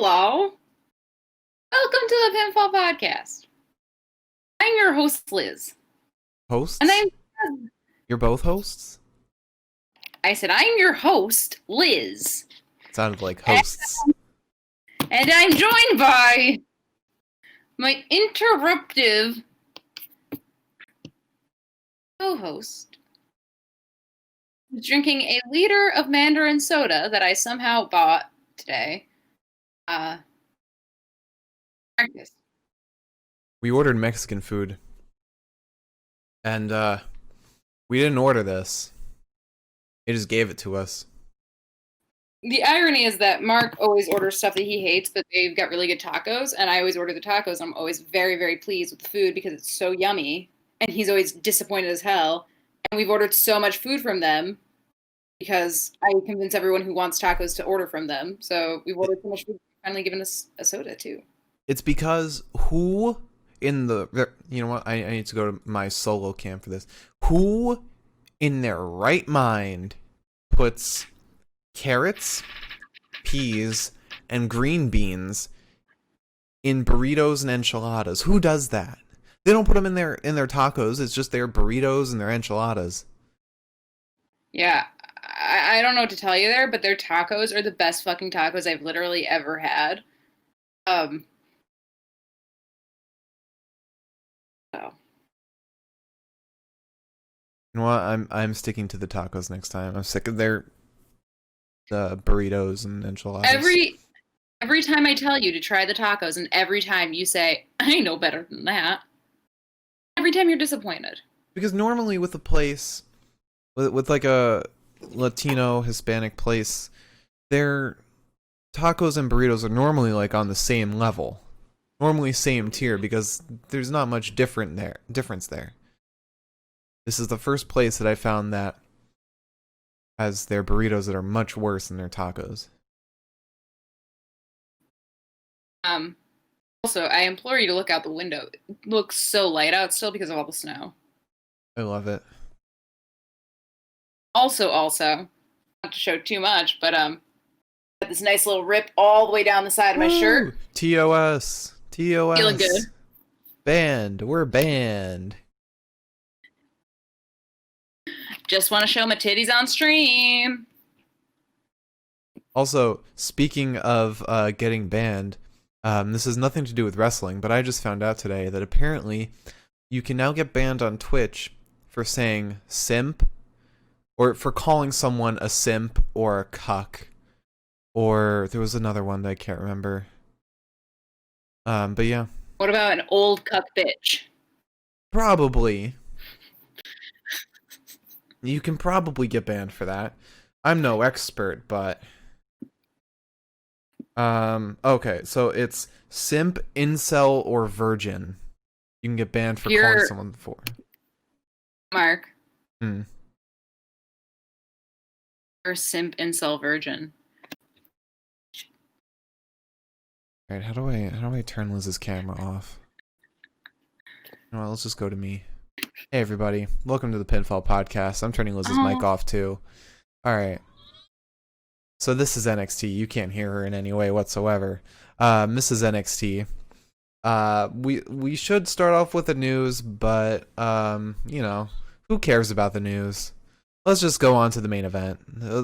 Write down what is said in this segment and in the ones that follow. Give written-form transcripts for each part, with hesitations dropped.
Hello. Welcome to the Pinfall Podcast. I'm your host, Liz. Hosts? And You're both hosts? I said, I'm your host, Liz. It sounded like hosts. And I'm joined by my interruptive co-host, who's drinking a liter of Mandarin soda that I somehow bought today. Marcus. We ordered Mexican food. And, we didn't order this. They just gave it to us. The irony is that Mark always orders stuff that he hates, but they've got really good tacos, and I always order the tacos. I'm always very, very pleased with the food because it's so yummy, and he's always disappointed as hell. And we've ordered so much food from them because I convince everyone who wants tacos to order from them. So we've ordered so much food, finally given us a soda too. It's because who in the... You know what? I need to go to my solo camp for this. Who in their right mind puts carrots, peas, and green beans in burritos and enchiladas? Who does that? They don't put them in their tacos. It's just their burritos and their enchiladas. Yeah, I don't know what to tell you there, but their tacos are the best fucking tacos I've literally ever had. So. You know what? I'm sticking to the tacos next time. I'm sick of their burritos and enchiladas. Every time I tell you to try the tacos, and every time you say, I know better than that, every time you're disappointed. Because normally with a place, with like a Latino, Hispanic place, their tacos and burritos are normally like on the same level. Normally same tier, because there's not much difference there. This is the first place that I found that has their burritos that are much worse than their tacos. Also, I implore you to look out the window. It looks so light out still because of all the snow. I love it. Also, not to show too much, but got this nice little rip all the way down the side of my shirt. TOS. Feeling good. Banned. We're banned. Just want to show my titties on stream. Also, speaking of getting banned, this has nothing to do with wrestling, but I just found out today that apparently you can now get banned on Twitch for saying simp, or for calling someone a simp or a cuck, or there was another one that I can't remember. But yeah. What about an old cuck bitch? Probably. You can probably get banned for that. I'm no expert, but... Okay, so it's simp, incel, or virgin. You can get banned for calling someone for. Mark. Hmm. You're a simp, incel, virgin. Alright, how do I turn Liz's camera off? Well, let's just go to me. Hey everybody, welcome to the Pinfall Podcast. I'm turning Liz's mic off too. Alright. So this is NXT. You can't hear her in any way whatsoever. This is NXT. We should start off with the news, but you know, who cares about the news? Let's just go on to the main event.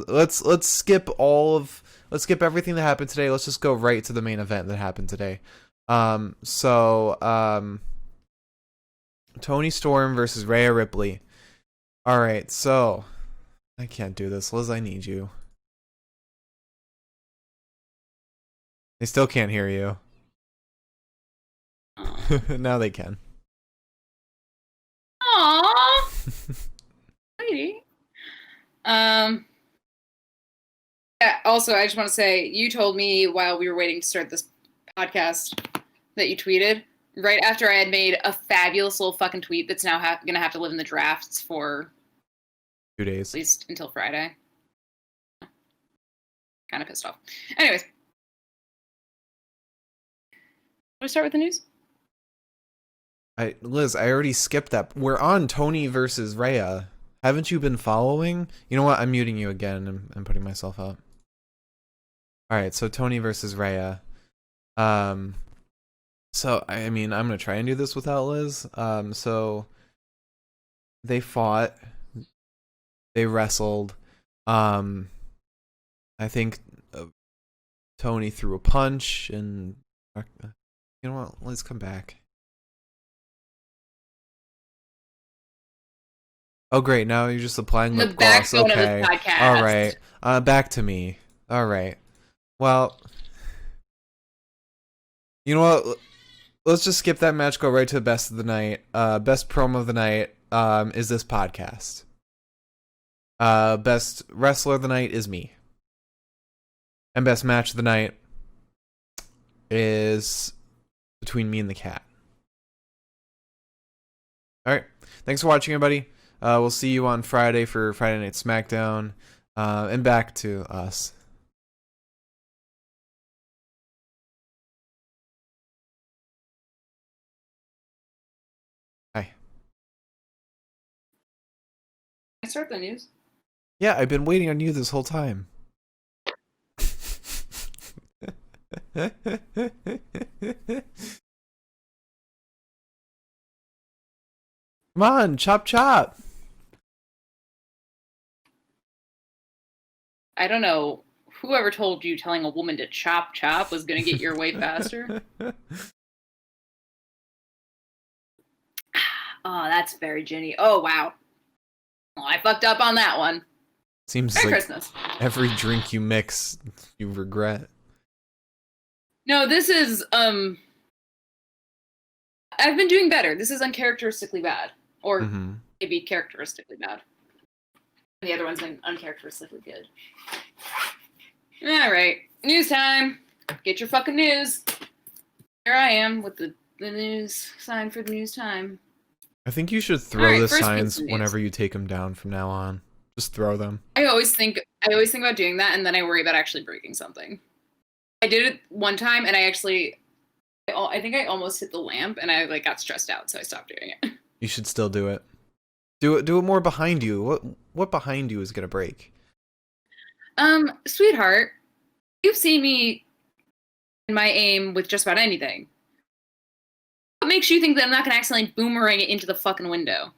Let's skip everything that happened today. Let's just go right to the main event that happened today. Toni Storm versus Rhea Ripley. Alright, so I can't do this. Liz, I need you. They still can't hear you. Now they can. Aww. Lady. Yeah, also, I just want to say, you told me while we were waiting to start this podcast that you tweeted right after I had made a fabulous little fucking tweet that's now going to have to live in the drafts for 2 days. At least until Friday. Kind of pissed off. Anyways. Should we start with the news? Liz, I already skipped that. We're on Toni versus Rhea. Haven't you been following? You know what? I'm muting you again and putting myself up. Alright, so Toni versus Rhea. So I mean, I'm gonna try and do this without Liz. So they fought, they wrestled. I think Toni threw a punch, and you know what? Let's come back. Oh great! Now you're just applying lip gloss. Okay. All right. Back to me. All right. Well, you know what? Let's just skip that match. Go right to the best of the night. Best promo of the night. Is this podcast. Best wrestler of the night is me. And best match of the night is between me and the cat. Alright. Thanks for watching, everybody. We'll see you on Friday for Friday Night SmackDown. And back to us. Hi. Can I start the news? Yeah, I've been waiting on you this whole time. Come on, chop chop. I don't know. Whoever told you telling a woman to chop chop was going to get your way faster? Oh, that's very Ginny. Oh, wow. Well, I fucked up on that one. Seems Merry like Christmas. Every drink you mix, you regret. No, this is, I've been doing better. This is uncharacteristically bad. Or maybe characteristically bad. The other one's been uncharacteristically good. Alright. News time. Get your fucking news. Here I am with the news sign for the news time. I think you should throw the signs whenever you take them down from now on. Just throw them. I always think about doing that, and then I worry about actually breaking something. I did it one time, and I think I almost hit the lamp, and I got stressed out, so I stopped doing it. You should still do it. Do it more behind you. What behind you is gonna break? Sweetheart, you've seen me in my aim with just about anything. What makes you think that I'm not gonna accidentally boomerang it into the fucking window?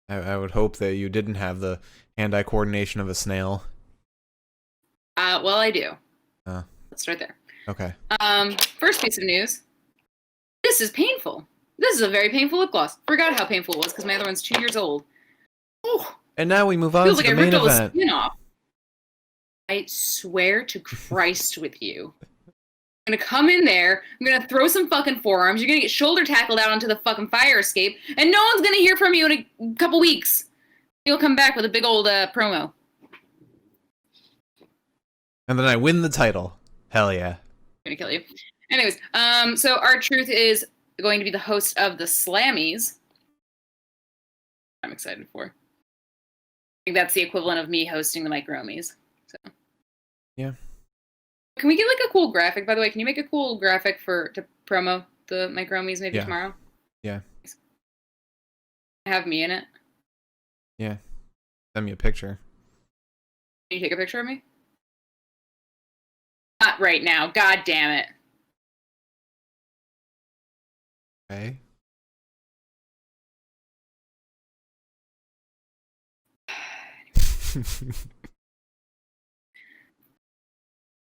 I would hope that you didn't have the hand-eye coordination of a snail. Well, I do. Let's start there. Okay. First piece of news. This is painful. This is a very painful lip gloss. Forgot how painful it was because my other one's 2 years old. Oh. And now we move on to the main event. Skin off. I swear to Christ with you. I'm gonna come in there, I'm gonna throw some fucking forearms, you're gonna get shoulder tackled out onto the fucking fire escape, and no one's gonna hear from you in a couple weeks. You'll come back with a big old promo. And then I win the title. Hell yeah. I'm gonna kill you. Anyways, so R-Truth is going to be the host of the Slammies. I'm excited for. I think that's the equivalent of me hosting the Mike Romies. So. Yeah. Can we get a cool graphic, by the way? Can you make a cool graphic to promo the Mike Romies maybe tomorrow? Yeah. Have me in it? Yeah. Send me a picture. Can you take a picture of me? Not right now. God damn it. Okay.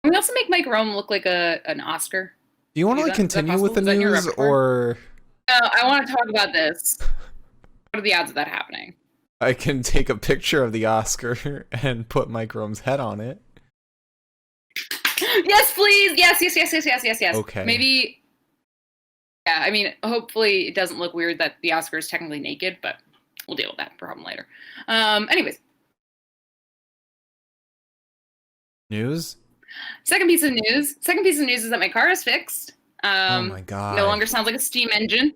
Can we also make Mike Rome look like an Oscar? Do you want to continue with the news, or? No, I want to talk about this. What are the odds of that happening? I can take a picture of the Oscar and put Mike Rome's head on it. Yes, please. Yes. Okay. Maybe. Yeah, I mean, hopefully it doesn't look weird that the Oscar is technically naked, but we'll deal with that problem later. Anyways. News? Second piece of news is that my car is fixed. Oh my god. No longer sounds like a steam engine.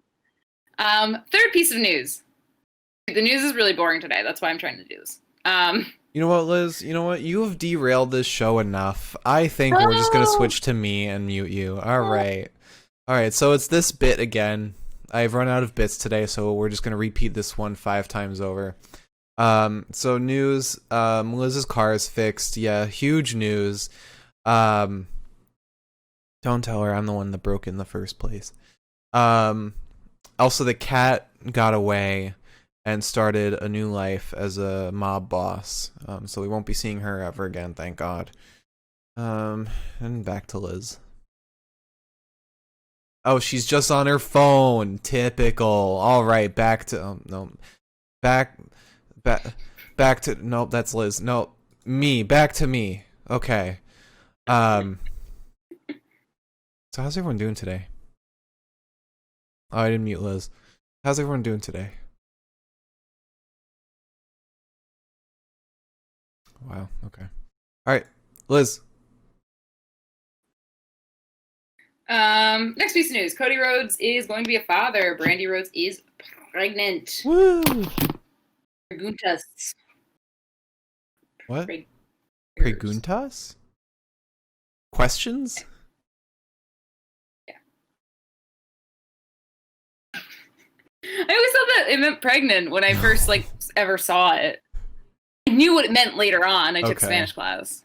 Third piece of news. The news is really boring today. That's why I'm trying to do this. You know what, Liz? You know what? You have derailed this show enough. I think we're just going to switch to me and mute you. All right. So it's this bit again. I've run out of bits today, so we're just going to repeat this one 5 times over. So news, Liz's car is fixed. Yeah, huge news. Don't tell her I'm the one that broke in the first place. Also, the cat got away and started a new life as a mob boss. So we won't be seeing her ever again, thank God. And back to Liz. Oh, she's just on her phone. Typical. All right, back to no, back to nope. That's Liz. No, me. Back to me. Okay. So how's everyone doing today? Oh, I didn't mute Liz. How's everyone doing today? Wow. Okay. All right, Liz. Next piece of news. Cody Rhodes is going to be a father. Brandy Rhodes is pregnant. Woo! Preguntas. What? Preguntas? Questions? Yeah. I always thought that it meant pregnant when I first ever saw it. I knew what it meant later on. I took Spanish class.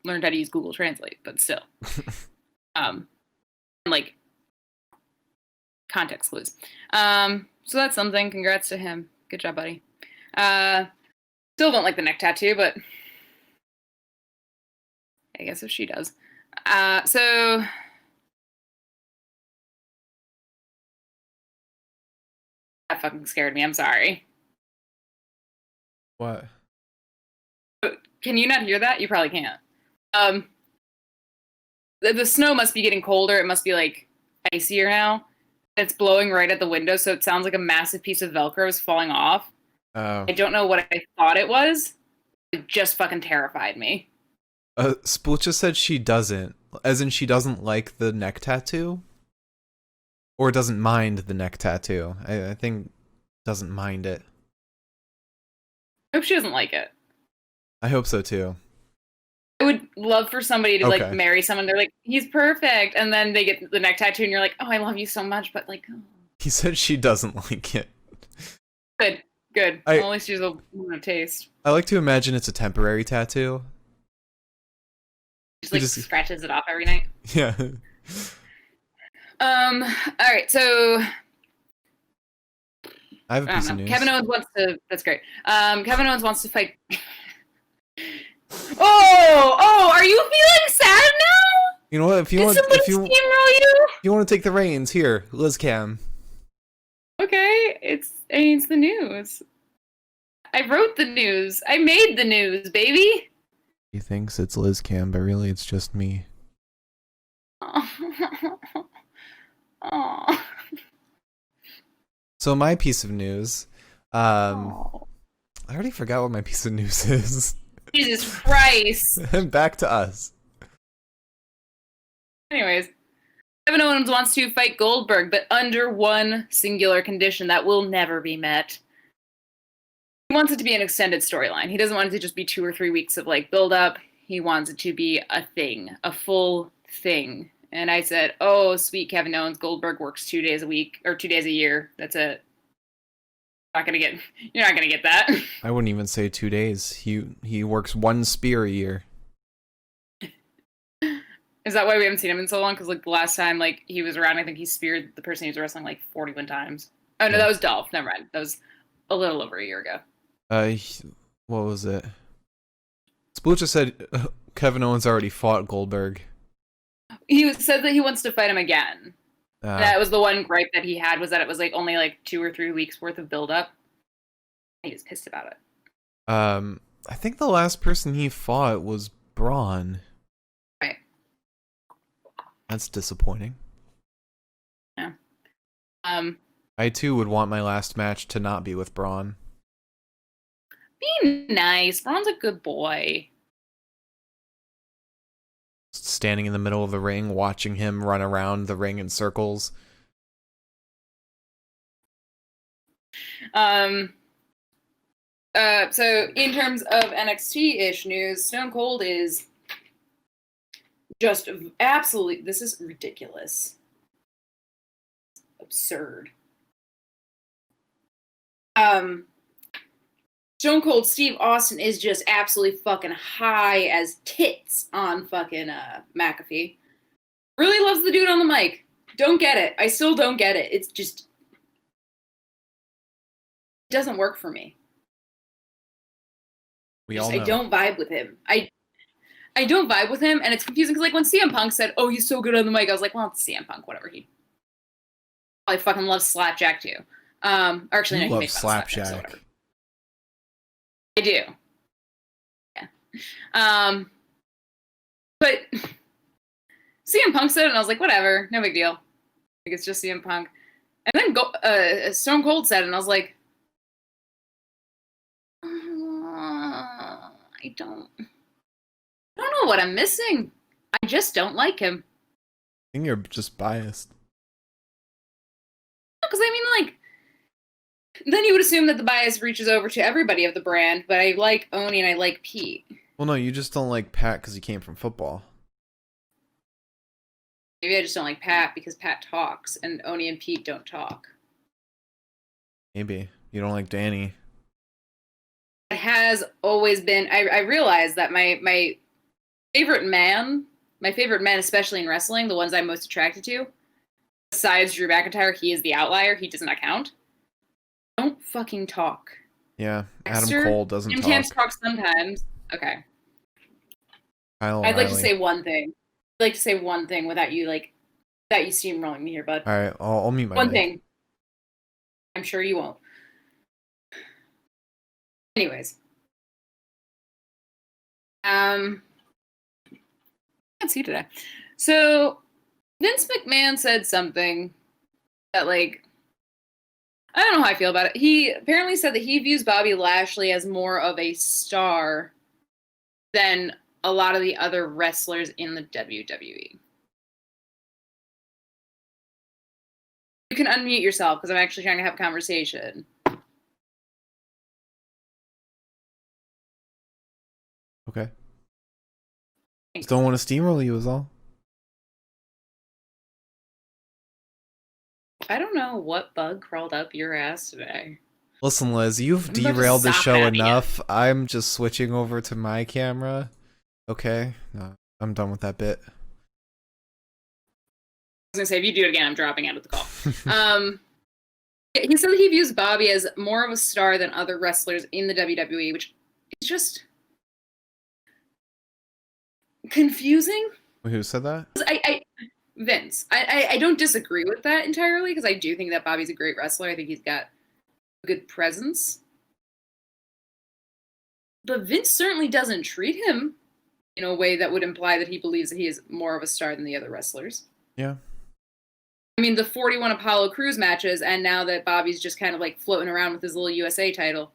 Learned how to use Google Translate, but still. Like context clues. So that's something. Congrats to him. Good job, buddy. Still don't like the neck tattoo, but I guess if she does. So that fucking scared me. I'm sorry. What? Can you not hear that? You probably can't. The snow must be getting colder. It must be like icier now. It's blowing right at the window, so it sounds like a massive piece of Velcro is falling off. Oh. I don't know what I thought it was. It just fucking terrified me. Spoocha said she doesn't. As in she doesn't like the neck tattoo? Or doesn't mind the neck tattoo. I think doesn't mind it. I hope she doesn't like it. I hope so too. I would love for somebody to marry someone. They're like, he's perfect. And then they get the neck tattoo and you're like, oh, I love you so much. But like, oh. He said she doesn't like it. Good. Well, at least she's a woman of taste. I like to imagine it's a temporary tattoo. Just scratches it off every night. Yeah. All right, so I have a piece of news. Kevin Owens wants to. That's great. Kevin Owens wants to fight. Oh! Are you feeling sad now? You know what? If you want to take the reins, here, Liz Cam. Okay, it's the news. I wrote the news. I made the news, baby. He thinks it's Liz Cam, but really it's just me. Oh. So my piece of news, I already forgot what my piece of news is. Jesus Christ. And back to us. Anyways, Kevin Owens wants to fight Goldberg, but under one singular condition that will never be met. He wants it to be an extended storyline. He doesn't want it to just be 2 or 3 weeks of build up. He wants it to be a thing, a full thing. And I said, oh, sweet Kevin Owens, Goldberg works 2 days a week or 2 days a year. That's it. You're not gonna get that. I wouldn't even say 2 days. He works 1 spear a year. Is that why we haven't seen him in so long? Because the last time he was around, I think he speared the person he was wrestling 41 times. Oh no, that was Dolph. Never mind. That was a little over a year ago. What was it? Spoocha said Kevin Owens already fought Goldberg. He said that he wants to fight him again. That was the one gripe that he had, was that it was only 2 or 3 weeks worth of build-up. He was pissed about it. I think the last person he fought was Braun. Right. That's disappointing. Yeah. I too would want my last match to not be with Braun. Be nice. Braun's a good boy. Standing in the middle of the ring, watching him run around the ring in circles. So in terms of NXT-ish news, Stone Cold is just absolutely, this is ridiculous. Absurd. Stone Cold Steve Austin is just absolutely fucking high as tits on fucking McAfee. Really loves the dude on the mic. Don't get it. I still don't get it. It's just, it doesn't work for me. We all know. I don't vibe with him. I don't vibe with him, and it's confusing because, like, when CM Punk said, "Oh, he's so good on the mic," I was like, "Well, it's CM Punk, whatever." He probably fucking loves Slapjack too. Or actually, no, he made fun of Slapjack. So whatever. I do. Yeah. But CM Punk said it, and I was like, "Whatever, no big deal." Like, it's just CM Punk. And then Stone Cold said it, and I was like, I don't know what I'm missing. I just don't like him. I think you're just biased. Because, I mean, like, then you would assume that the bias reaches over to everybody of the brand, but I like Oni and I like Pete. Well, no, you just don't like Pat because he came from football. Maybe I just don't like Pat because Pat talks, and Oni and Pete don't talk. Maybe. You don't like Danny. It has always been, I realize that my favorite man, especially in wrestling, the ones I'm most attracted to, besides Drew McIntyre, he is the outlier. He does not count. Don't fucking talk. Yeah, Adam Cole doesn't talk. Jim talks sometimes. Okay. I'd like to say one thing. I'd like to say one thing without you steamrolling me here, bud. All right, I'll mute my one mic. thing. I'm sure you won't. Anyways. Can't see today. So Vince McMahon said something that, like, I don't know how I feel about it. He apparently said that he views Bobby Lashley as more of a star than a lot of the other wrestlers in the WWE. You can unmute yourself because I'm actually trying to have a conversation. Okay. Just don't want to steamroll you is all. I don't know what bug crawled up your ass today. Listen, Liz, you've derailed the show enough. I'm just switching over to my camera. Okay? No, I'm done with that bit. I was going to say, if you do it again, I'm dropping out of the call. He said that he views Bobby as more of a star than other wrestlers in the WWE, which is just confusing. Who said that? Vince. I don't disagree with that entirely because I do think that Bobby's a great wrestler. I think he's got a good presence. But Vince certainly doesn't treat him in a way that would imply that he believes that he is more of a star than the other wrestlers. Yeah. I mean, the 41 Apollo Crews matches, and now that Bobby's just kind of like floating around with his little USA title.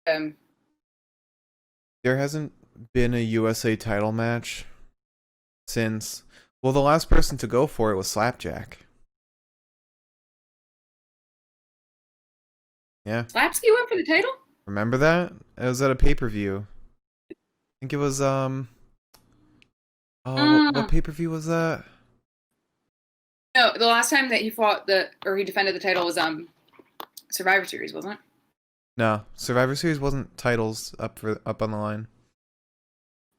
There hasn't been a USA title match since, well, the last person to go for it was Slapjack. Yeah. Slapsky went for the title? Remember that? It was at a pay-per-view. I think it was, what pay-per-view was that? No, the last time that he he defended the title was Survivor Series, wasn't it? No, Survivor Series wasn't titles up on the line.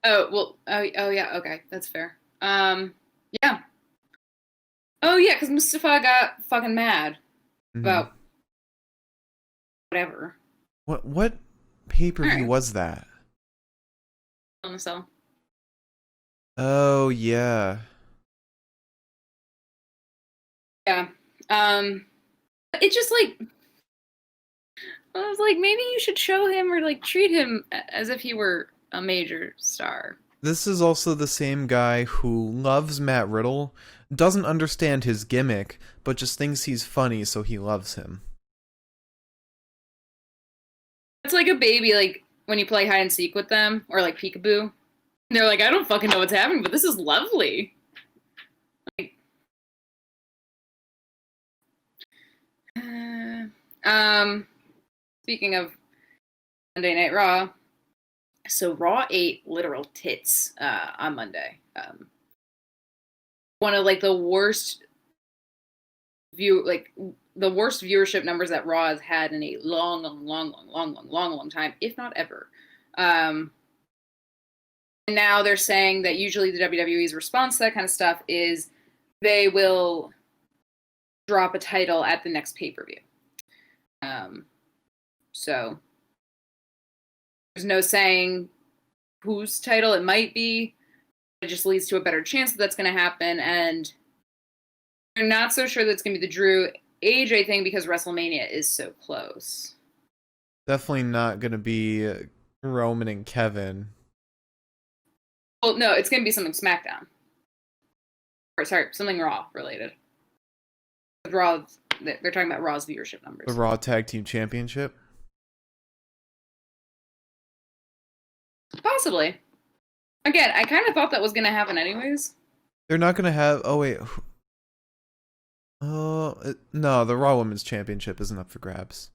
Oh, well, oh yeah, okay, that's fair. Yeah. Oh yeah, because Mustafa got fucking mad about whatever. What pay-per-view was that? On the cell. Oh yeah. Yeah. It just like I was like, maybe you should show him or like treat him as if he were a major star. This is also the same guy who loves Matt Riddle, doesn't understand his gimmick, but just thinks he's funny, so he loves him. It's like a baby, like when you play hide and seek with them, or like peekaboo. And they're like, I don't fucking know what's happening, but this is lovely. Like, speaking of Monday Night Raw, so Raw ate literal tits on Monday. One of like the worst viewership numbers that Raw has had in a long time, if not ever. And now they're saying that usually the WWE's response to that kind of stuff is they will drop a title at the next pay-per-view. So there's no saying whose title it might be. It just leads to a better chance that that's going to happen. And they're not so sure that it's going to be the Drew AJ thing because WrestleMania is so close. Definitely not going to be Roman and Kevin. Well, no, it's going to be something SmackDown. Or, sorry, something Raw related. Raw, they're talking about Raw's viewership numbers. The Raw Tag Team Championship? Possibly. Again, I kind of thought that was going to happen anyways. They're not going to have... Oh, wait. No, the Raw Women's Championship isn't up for grabs.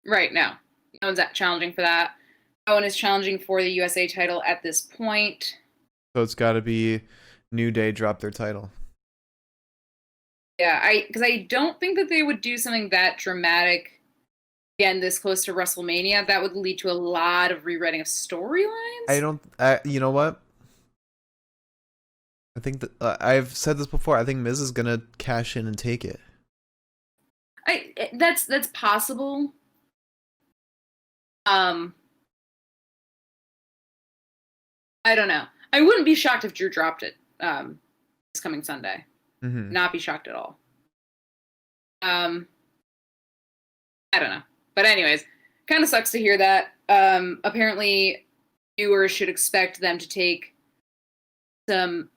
Right, no. No one's challenging for that. No one is challenging for the USA title at this point. So it's got to be New Day drop their title. Yeah, because I don't think that they would do something that dramatic, again, this close to WrestleMania. That would lead to a lot of rewriting of storylines. You know what? I think that I've said this before. I think Miz is gonna cash in and take it. That's possible. I don't know. I wouldn't be shocked if Drew dropped it this coming Sunday. Mm-hmm. Not be shocked at all. I don't know. But anyways, kind of sucks to hear that. Apparently, viewers should expect them to take some,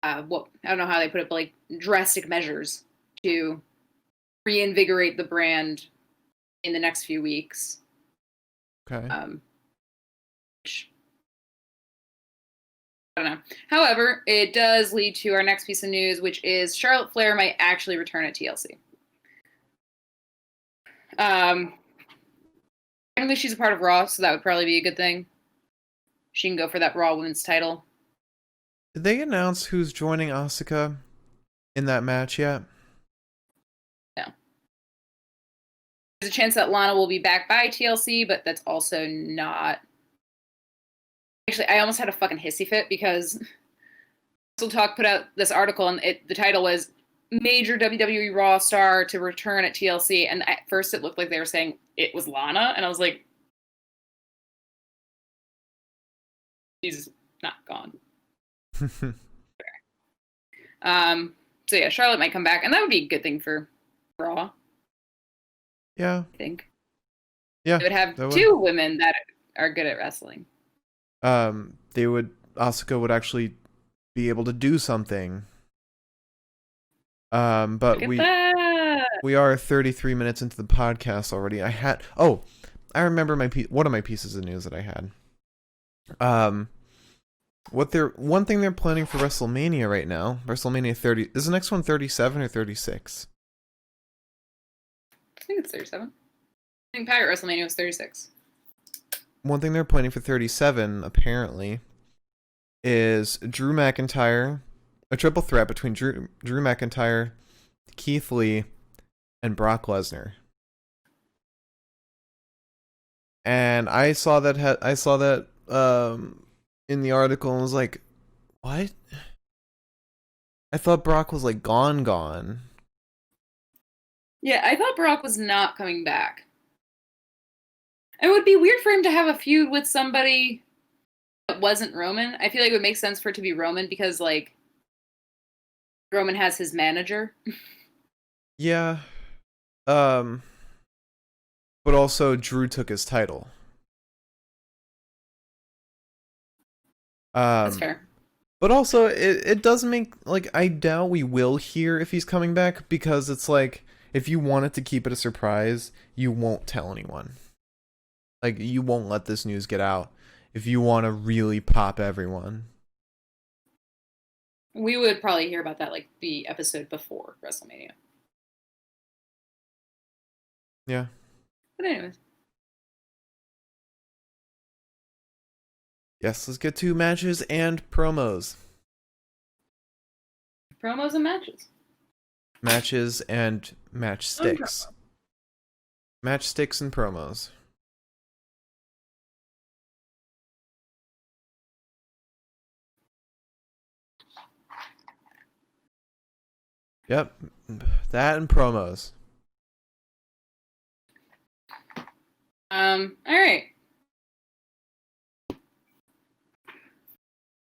I don't know how they put it, but like drastic measures to reinvigorate the brand in the next few weeks. Okay. Which, I don't know. However, it does lead to our next piece of news, which is Charlotte Flair might actually return at TLC. Apparently she's a part of Raw, so that would probably be a good thing. She can go for that Raw Women's title. Did they announce who's joining Asuka in that match yet? No. There's a chance that Lana will be back by TLC, but that's also not... Actually, I almost had a fucking hissy fit because Wrestle Talk put out this article, and the title was Major WWE Raw Star to return at TLC, and at first it looked like they were saying it was Lana, and I was like, she's not gone. So yeah, Charlotte might come back, and that would be a good thing for Raw. Yeah. I think. Yeah. They would have two women that are good at wrestling. Asuka would actually be able to do something. But we are 33 minutes into the podcast already. I remember one of my pieces of news that I had. One thing they're planning for WrestleMania right now, WrestleMania 30, is the next one 37 or 36? I think it's 37. I think Pirate WrestleMania was 36. One thing they're planning for 37, apparently, is Drew McIntyre, a triple threat between Drew McIntyre, Keith Lee, and Brock Lesnar. And I saw that in the article and was like, what? I thought Brock was like gone. Yeah, I thought Brock was not coming back. It would be weird for him to have a feud with somebody that wasn't Roman. I feel like it would make sense for it to be Roman because, like, Roman has his manager. Yeah. But also Drew took his title. That's fair. But also, it does make, like, I doubt we will hear if he's coming back because it's like, if you wanted to keep it a surprise, you won't tell anyone. Like, you won't let this news get out if you want to really pop everyone. We would probably hear about that, like, the episode before WrestleMania. Yeah. But anyways. Yes, let's get to matches and promos. Promos and matches. Matches and match sticks. Match sticks and promos. Yep. That and promos. All right.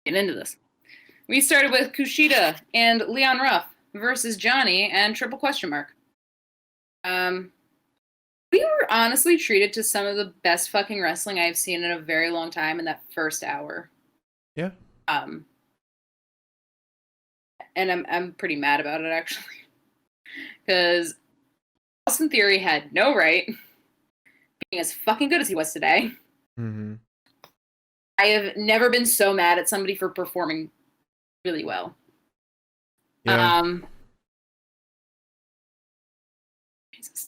Get into this. We started with Kushida and Leon Ruff versus Johnny and triple question mark. We were honestly treated to some of the best fucking wrestling I've seen in a very long time in that first hour. Yeah. And I'm pretty mad about it actually, because Austin Theory had no right being as fucking good as he was today. Mm-hmm. I have never been so mad at somebody for performing really well. Yeah.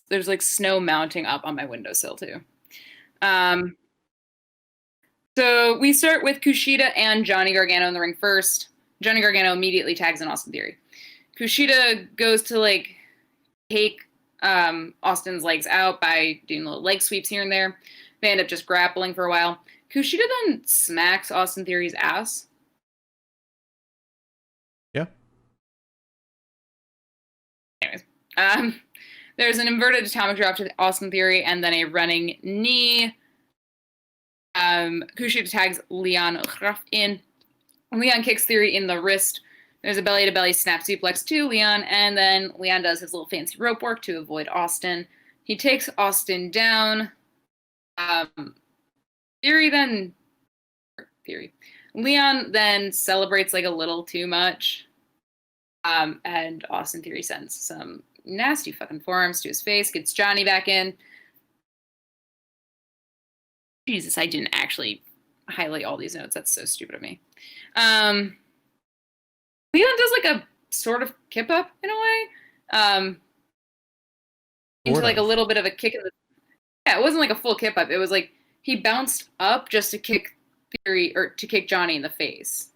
There's like snow mounting up on my windowsill too. So we start with Kushida and Johnny Gargano in the ring first. Johnny Gargano immediately tags in Austin Theory. Kushida goes to like take Austin's legs out by doing little leg sweeps here and there. They end up just grappling for a while. Kushida then smacks Austin Theory's ass. Yeah. Anyways, there's an inverted atomic drop to Austin Theory and then a running knee. Kushida tags Leon Ruff in. Leon kicks Theory in the wrist. There's a belly-to-belly snap suplex to Leon, and then Leon does his little fancy rope work to avoid Austin. He takes Austin down. Leon then celebrates like a little too much. And Austin Theory sends some nasty fucking forearms to his face, gets Johnny back in. Jesus, I didn't actually highlight all these notes. That's so stupid of me. Leon does like a sort of kip up in a way. Into like a little bit of a kick in the... Yeah, it wasn't like a full kip up. It was like he bounced up just to kick Theory or to kick Johnny in the face.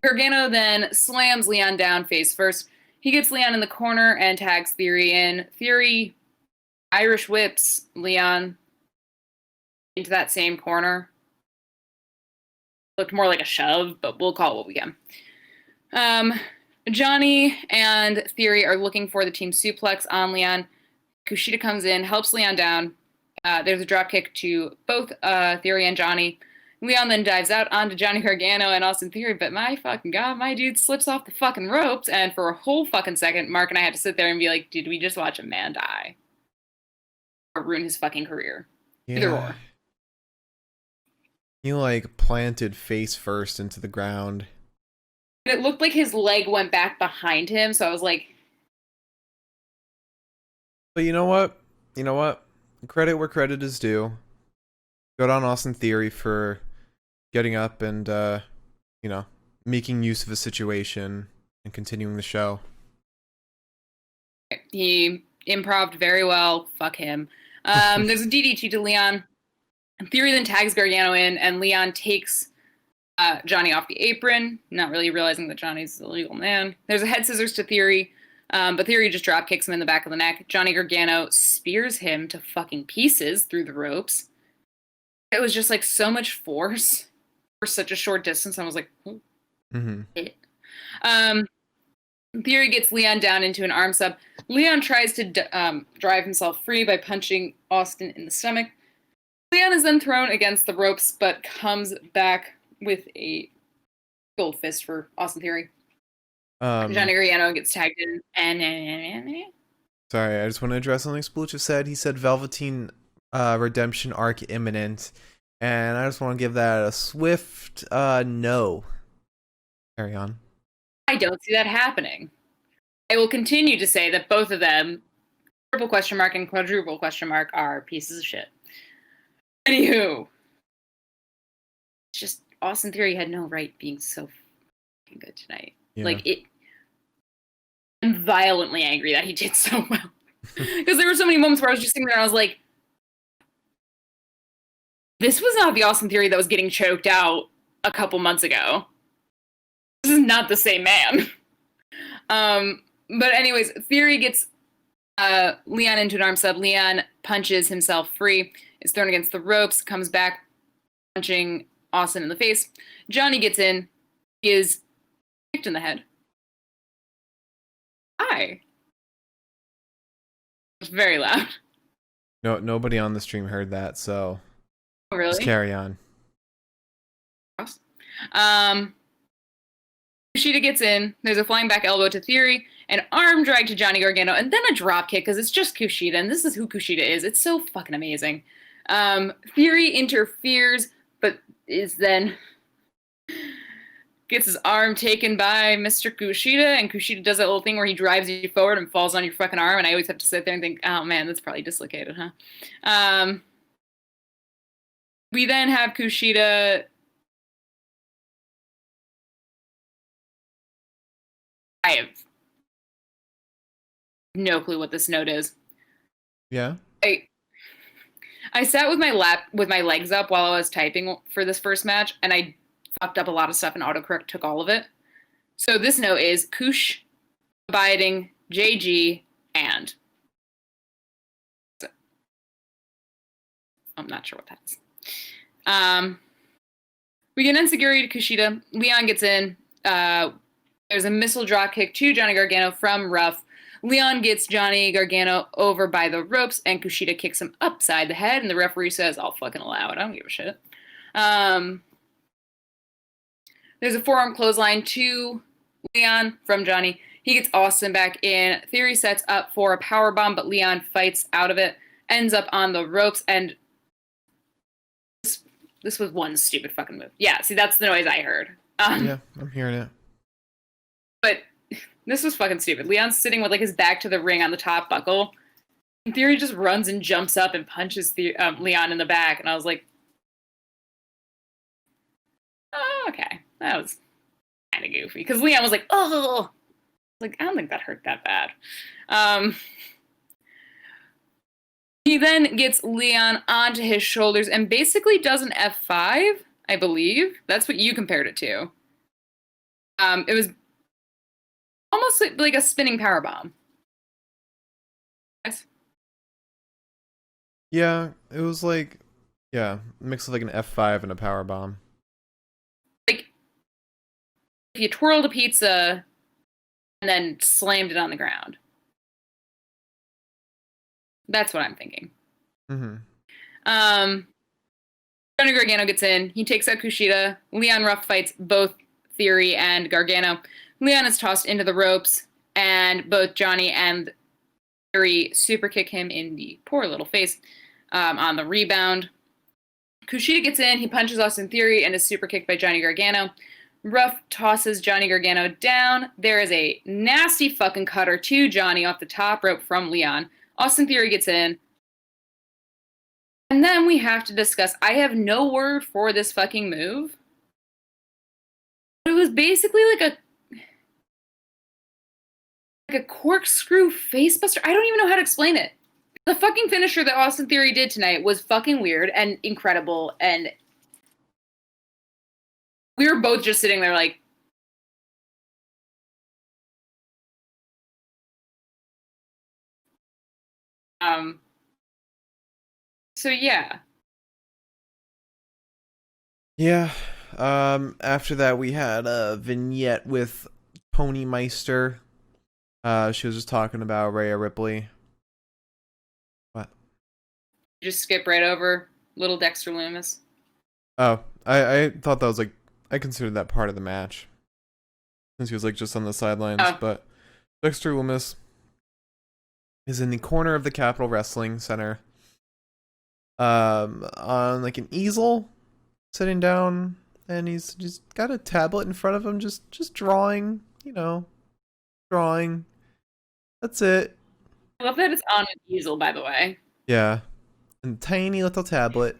Gargano then slams Leon down face first. He gets Leon in the corner and tags Theory in. Theory Irish whips Leon into that same corner. Looked more like a shove, but we'll call it what we can. Johnny and Theory are looking for the team suplex on Leon. Kushida comes in, helps Leon down. There's a dropkick to both Theory and Johnny. Leon then dives out onto Johnny Gargano and Austin Theory, but my fucking god, my dude slips off the fucking ropes, and for a whole fucking second, Mark and I had to sit there and be like, did we just watch a man die? Or ruin his fucking career? Yeah. Either or. He like planted face first into the ground. And it looked like his leg went back behind him, so I was like... But you know what? Credit where credit is due. Good on Austin Theory for getting up and, making use of a situation and continuing the show. He improv'd very well. Fuck him. There's a DDT to Leon. Theory then tags Gargano in, and Leon takes Johnny off the apron, not really realizing that Johnny's a legal man. There's a head scissors to Theory, but Theory just drop kicks him in the back of the neck. Johnny Gargano spears him to fucking pieces through the ropes. It was just like so much force for such a short distance. I was like, Theory gets Leon down into an arm sub. Leon tries to drive himself free by punching Austin in the stomach. Leon is then thrown against the ropes, but comes back with a gold fist for Austin Theory. Johnny Gargano gets tagged in. Sorry, I just want to address something Spooch just said. He said Velveteen redemption arc imminent, and I just want to give that a swift no. Carry on. I don't see that happening. I will continue to say that both of them, triple question mark and quadruple question mark, are pieces of shit. Anywho, it's just Austin Theory had no right being so fucking good tonight. Yeah. I'm violently angry that he did so well. Because there were so many moments where I was just sitting there and I was like, this was not the Austin Theory that was getting choked out a couple months ago. This is not the same man. But anyways, Theory gets Leon into an arm sub. Leon punches himself free, is thrown against the ropes, comes back, punching Austin in the face. Johnny gets in. He is kicked in the head. Hi. It's very loud. No, nobody on the stream heard that, so Oh, really? just carry on. Kushida gets in. There's a flying back elbow to Theory, an arm drag to Johnny Gargano, and then a drop kick because it's just Kushida, and this is who Kushida is. It's so fucking amazing. Theory interferes, but is then gets his arm taken by Mr. Kushida, and Kushida does that little thing where he drives you forward and falls on your fucking arm, and I always have to sit there and think, oh man, that's probably dislocated, huh? We then have Kushida. I have no clue what this note is. Yeah. I sat with my legs up while I was typing for this first match, and I fucked up a lot of stuff, and autocorrect took all of it. So this note is Kush, abiding, JG, and. I'm not sure what that is. We get Enziguri to Kushida. Leon gets in. There's a missile drop kick to Johnny Gargano from Ruff. Leon gets Johnny Gargano over by the ropes, and Kushida kicks him upside the head, and the referee says, I'll fucking allow it. I don't give a shit. There's a forearm clothesline to Leon from Johnny. He gets Austin back in. Theory sets up for a powerbomb, but Leon fights out of it, ends up on the ropes, and this was one stupid fucking move. Yeah, see, that's the noise I heard. Yeah, I'm hearing it. But this was fucking stupid. Leon's sitting with like his back to the ring on the top buckle. And Theory just runs and jumps up and punches Leon in the back. And I was like, oh, okay. That was kind of goofy. Because Leon was like, oh. Like, I don't think that hurt that bad. He then gets Leon onto his shoulders and basically does an F5, I believe. That's what you compared it to. It was almost like a spinning powerbomb. Yes. Yeah, it was like, a mix of like an F5 and a powerbomb. Like, if you twirled a pizza and then slammed it on the ground. That's what I'm thinking. Mm-hmm. Johnny Gargano gets in. He takes out Kushida. Leon Ruff fights both Theory and Gargano. Leon is tossed into the ropes, and both Johnny and Theory super kick him in the poor little face on the rebound. Kushida gets in. He punches Austin Theory and is super kicked by Johnny Gargano. Ruff tosses Johnny Gargano down. There is a nasty fucking cutter to Johnny off the top rope from Leon. Austin Theory gets in. And then we have to discuss, I have no word for this fucking move. It was basically like a corkscrew facebuster. I don't even know how to explain it. The fucking finisher that Austin Theory did tonight was fucking weird and incredible, and we were both just sitting there like, so yeah. Yeah. After that, we had a vignette with Toni Meister. She was just talking about Rhea Ripley. What? Just skip right over little Dexter Lumis. Oh, I thought that was like, I considered that part of the match, since he was like just on the sidelines. But Dexter Lumis is in the corner of the Capitol Wrestling Center, on like an easel, sitting down, and he's just got a tablet in front of him, just drawing, drawing. That's it. I love that it's on an easel, by the way. Yeah, and tiny little tablet.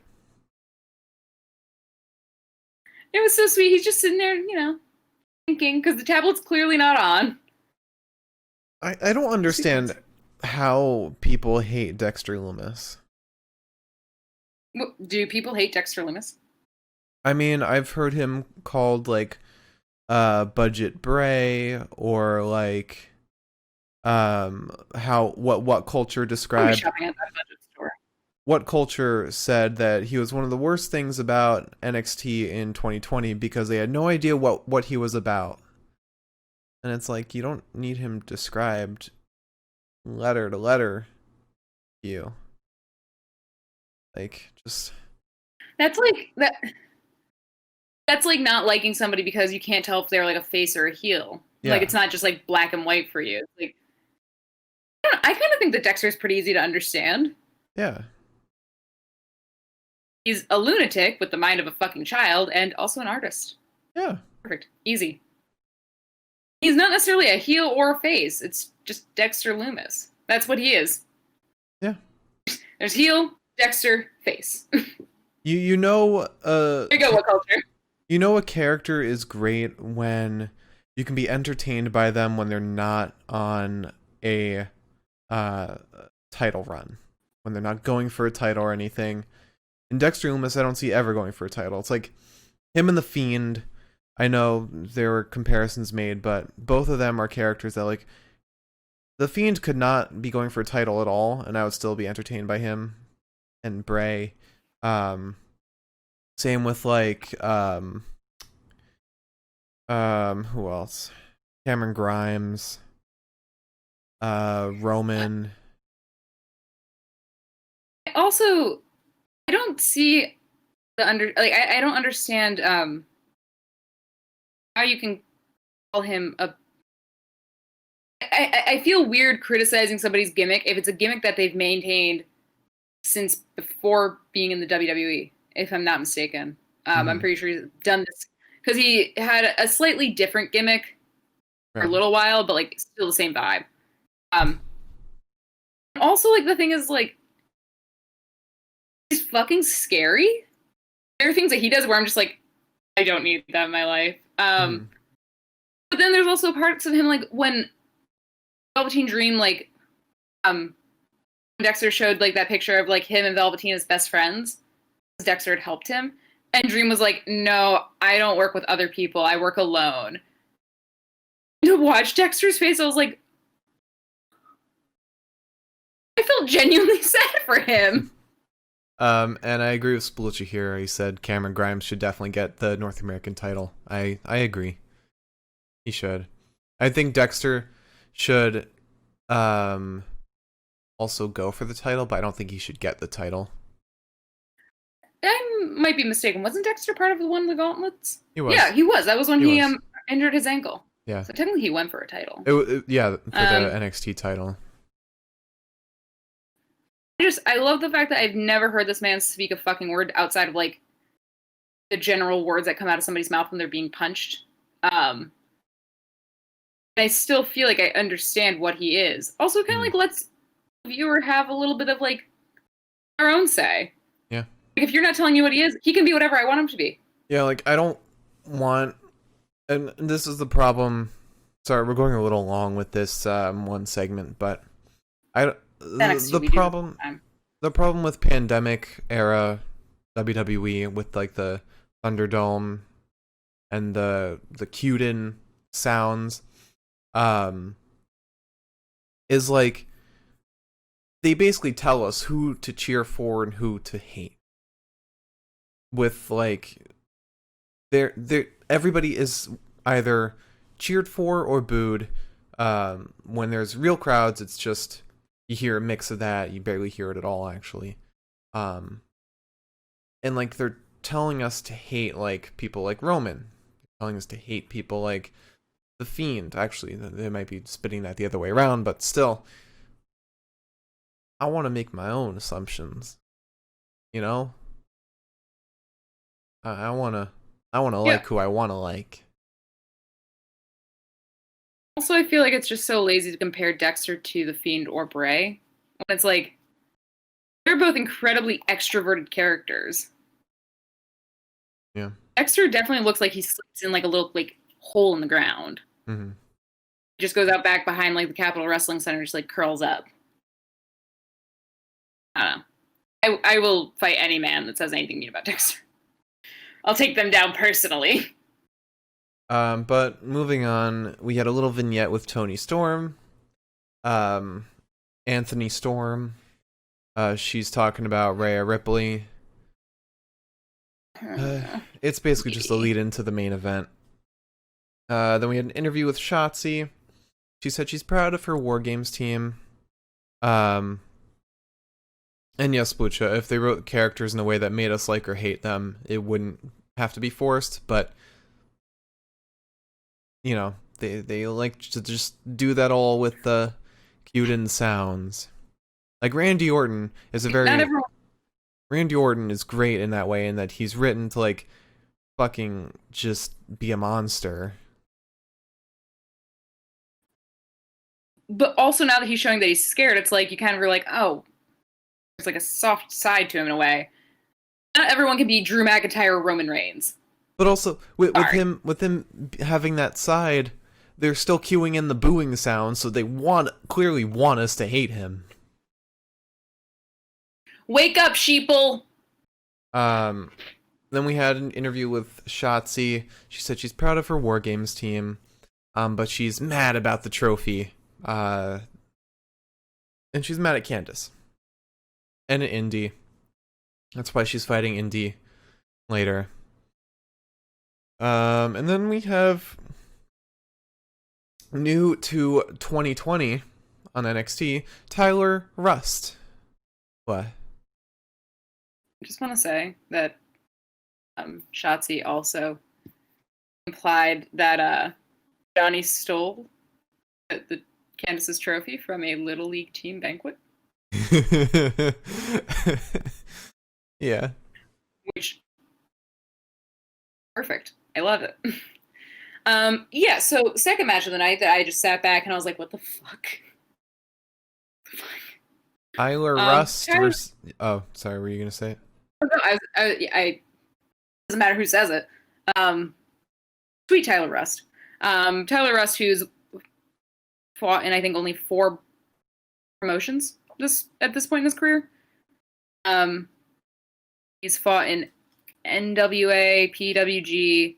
It was so sweet. He's just sitting there, thinking, because the tablet's clearly not on. I don't understand how people hate Dexter Lumis. Do people hate Dexter Lumis? I mean, I've heard him called like budget Bray, or like what culture described. Shopping at that budget store. What Culture said that he was one of the worst things about NXT in 2020 because they had no idea what he was about. And it's like, you don't need him described letter to letter to you. Like, just... That's like that. That's like not liking somebody because you can't tell if they're like a face or a heel. Yeah. Like it's not just like black and white for you. It's like I kind of think that Dexter is pretty easy to understand. Yeah. He's a lunatic with the mind of a fucking child and also an artist. Yeah. Perfect. Easy. He's not necessarily a heel or a face. It's just Dexter Lumis. That's what he is. Yeah. There's heel, Dexter, face. You know There you go, What Culture. You know a character is great when you can be entertained by them when they're not on a title run. When they're not going for a title or anything. In Dexter Lumis, I don't see ever going for a title. It's like him and The Fiend. I know there were comparisons made, but both of them are characters that, like, The Fiend could not be going for a title at all, and I would still be entertained by him. And Bray. Same with, like, who else? Cameron Grimes. Roman. Also, I don't see the I don't understand how you can call him a. I feel weird criticizing somebody's gimmick if it's a gimmick that they've maintained since before being in the WWE, if I'm not mistaken. I'm pretty sure he's done this because he had a slightly different gimmick for a little while, but like still the same vibe. Also, like the thing is, like, he's fucking scary. There are things that he does where I'm just like, I don't need that in my life. But then there's also parts of him, like when Velveteen Dream, like, Dexter showed like that picture of like him and Velveteen as best friends. Dexter had helped him, and Dream was like, "No, I don't work with other people. I work alone." To watch Dexter's face, I was like, I felt genuinely sad for him. And I agree with Splucci here. He said Cameron Grimes should definitely get the North American title. I agree. He should. I think Dexter should also go for the title, but I don't think he should get the title. I might be mistaken. Wasn't Dexter part of the one of the gauntlets? He was. Yeah, he was. That was when he injured his ankle. Yeah. So technically he went for a title. Yeah, for the NXT title. I love the fact that I've never heard this man speak a fucking word outside of like the general words that come out of somebody's mouth when they're being punched. I still feel like I understand what he is. Also, kind of like lets the viewer have a little bit of like their own say. Yeah. Like, if you're not telling you what he is, he can be whatever I want him to be. Yeah, like I don't want, and this is the problem. Sorry, we're going a little long with this one segment, but the problem with pandemic era WWE with like the Thunderdome and the Cuden sounds is like they basically tell us who to cheer for and who to hate. With like everybody is either cheered for or booed. When there's real crowds, it's just you hear a mix of that. You barely hear it at all, actually. And like they're telling us to hate like people like Roman, they're telling us to hate people like The Fiend. Actually, they might be spitting that the other way around, but still, I want to make my own assumptions. You know, I wanna like who I wanna like. Also, I feel like it's just so lazy to compare Dexter to The Fiend or Bray. When it's like, they're both incredibly extroverted characters. Yeah. Dexter definitely looks like he sleeps in like a little like hole in the ground. Mm-hmm. He just goes out back behind like the Capitol Wrestling Center, just like curls up. I don't know. I will fight any man that says anything mean about Dexter. I'll take them down personally. But moving on, we had a little vignette with Toni Storm, Anthony Storm, She's talking about Ray Ripley. It's basically just a lead into the main event. Then we had an interview with Shotzi. She said she's proud of her War Games team. And yes, Blucha, if they wrote characters in a way that made us like or hate them, it wouldn't have to be forced, but you know, they like to just do that all with the cute and sounds. Like Randy Orton is Randy Orton is great in that way, in that he's written to like fucking just be a monster. But also now that he's showing that he's scared, it's like you kind of are like, oh, there's like a soft side to him in a way. Not everyone can be Drew McIntyre or Roman Reigns. But also with him having that side, they're still cueing in the booing sound, so they clearly want us to hate him. Wake up, sheeple! Then we had an interview with Shotzi. She said she's proud of her War Games team, but she's mad about the trophy. And she's mad at Candice. And at Indy. That's why she's fighting Indy later. And then we have new to 2020 on NXT, Tyler Rust. What? I just want to say that Schatzy also implied that Johnny stole the Candice's trophy from a Little League team banquet. Yeah. Which, perfect. I love it. Yeah, so second match of the night that I just sat back and I was like, what the fuck? Tyler Rust versus... Oh, sorry, were you going to say it? Oh, no, I doesn't matter who says it. Sweet Tyler Rust. Tyler Rust, who's fought in, I think, only 4 promotions at this point in his career. He's fought in NWA, PWG,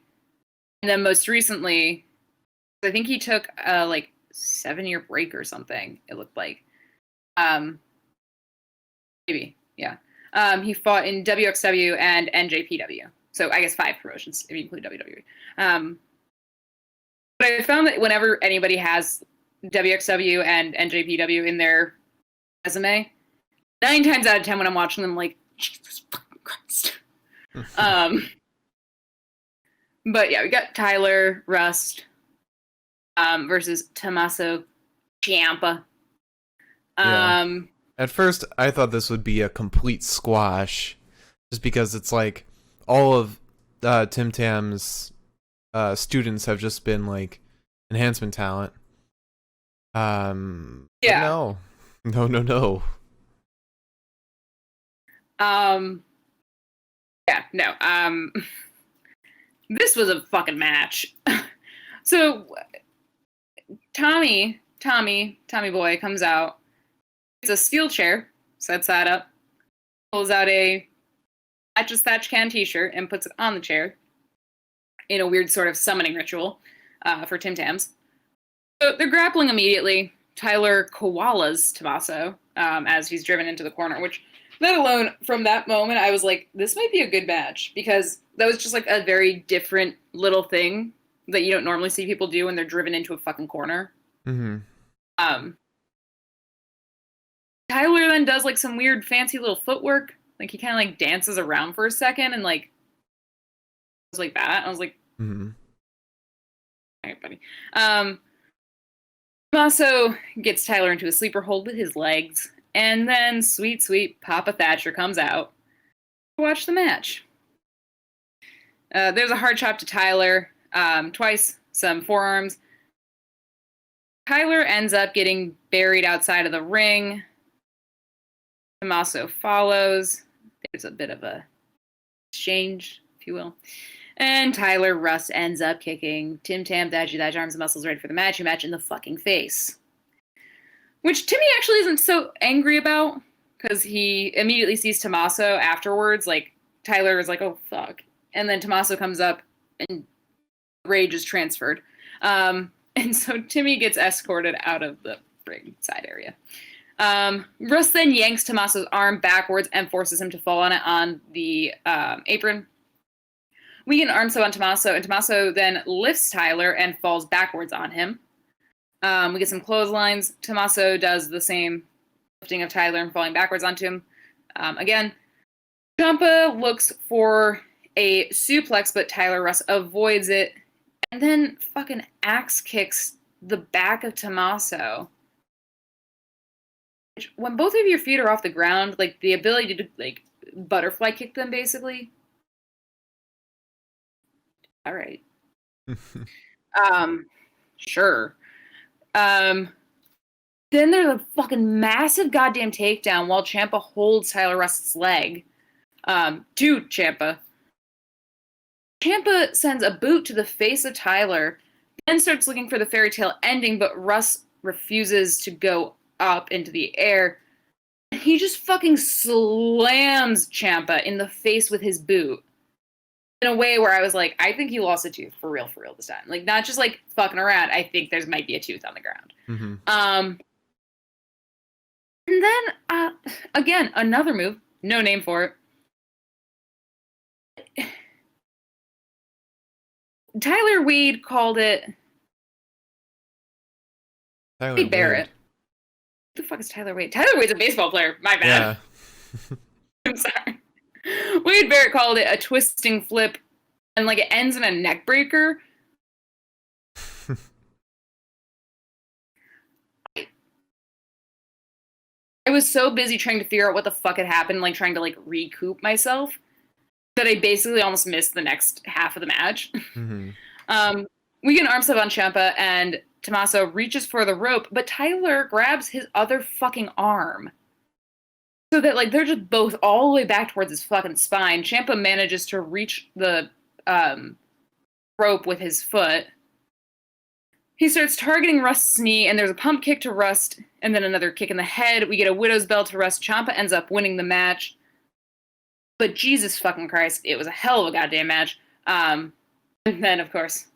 and then most recently, I think he took a 7-year break or something, it looked like. Maybe, yeah. He fought in WXW and NJPW. So I guess 5 promotions, if you include WWE. But I found that whenever anybody has WXW and NJPW in their resume, 9 times out of 10 when I'm watching them, I'm like, Jesus fucking Christ. But yeah, we got Tyler Rust versus Tommaso Ciampa. Yeah. At first, I thought this would be a complete squash, just because it's like all of Tim Tam's students have just been like enhancement talent. Yeah. No. Yeah, no. This was a fucking match. So Tommy boy comes out. It's a steel chair, sets that up, pulls out a Thatch Thatch Can t-shirt and puts it on the chair in a weird sort of summoning ritual for Tim Tams. So they're grappling immediately. Tyler koalas Tommaso as he's driven into the corner, which, let alone from that moment, I was like, this might be a good match, because that was just like a very different little thing that you don't normally see people do when they're driven into a fucking corner. Mm-hmm. Tyler then does like some weird fancy little footwork. Like he kind of like dances around for a second and like was like that. I was like, mm-hmm. All right, buddy. Tommaso gets Tyler into a sleeper hold with his legs, and then sweet Papa Thatcher comes out to watch the match. There's a hard chop to Tyler twice, some forearms. Tyler ends up getting buried outside of the ring. Tommaso follows. There's a bit of a exchange, if you will. And Tyler Rust ends up kicking Tim Tam, Dadgy Dadge, arms and muscles ready for the match in the fucking face. Which Timmy actually isn't so angry about, because he immediately sees Tommaso afterwards. Like, Tyler is like, oh, fuck. And then Tommaso comes up and rage is transferred. And so Timmy gets escorted out of the ring side area. Russ then yanks Tommaso's arm backwards and forces him to fall on it on the apron. We get an arm sub on Tommaso, and Tommaso then lifts Tyler and falls backwards on him. We get some clotheslines. Tommaso does the same lifting of Tyler and falling backwards onto him. Again, Champa looks for a suplex, but Tyler Russ avoids it, and then fucking axe kicks the back of Tommaso. When both of your feet are off the ground, like the ability to like butterfly kick them, basically. All right. Sure. Then there's a fucking massive goddamn takedown while Ciampa holds Tyler Russ's leg. To Ciampa. Ciampa sends a boot to the face of Tyler, then starts looking for the fairy tale ending, but Russ refuses to go up into the air. He just fucking slams Ciampa in the face with his boot in a way where I was like, I think he lost a tooth for real this time. Like, not just like fucking around. I think there might be a tooth on the ground. Mm-hmm. And then again, another move, no name for it. Tyler Wade called it Tyler Barrett. Who the fuck is Tyler Wade? Tyler Wade's a baseball player. My bad. Yeah. I'm sorry. Wade Barrett called it a twisting flip, and like it ends in a neck breaker. I was so busy trying to figure out what the fuck had happened, like trying to like recoup myself, that I basically almost missed the next half of the match. Mm-hmm. We get an arm sub on Ciampa, and Tommaso reaches for the rope, but Tyler grabs his other fucking arm. So that, like, they're just both all the way back towards his fucking spine. Ciampa manages to reach the rope with his foot. He starts targeting Rust's knee, and there's a pump kick to Rust, and then another kick in the head. We get a Widow's Bell to Rust. Ciampa ends up winning the match. But Jesus fucking Christ, it was a hell of a goddamn match. And then, of course,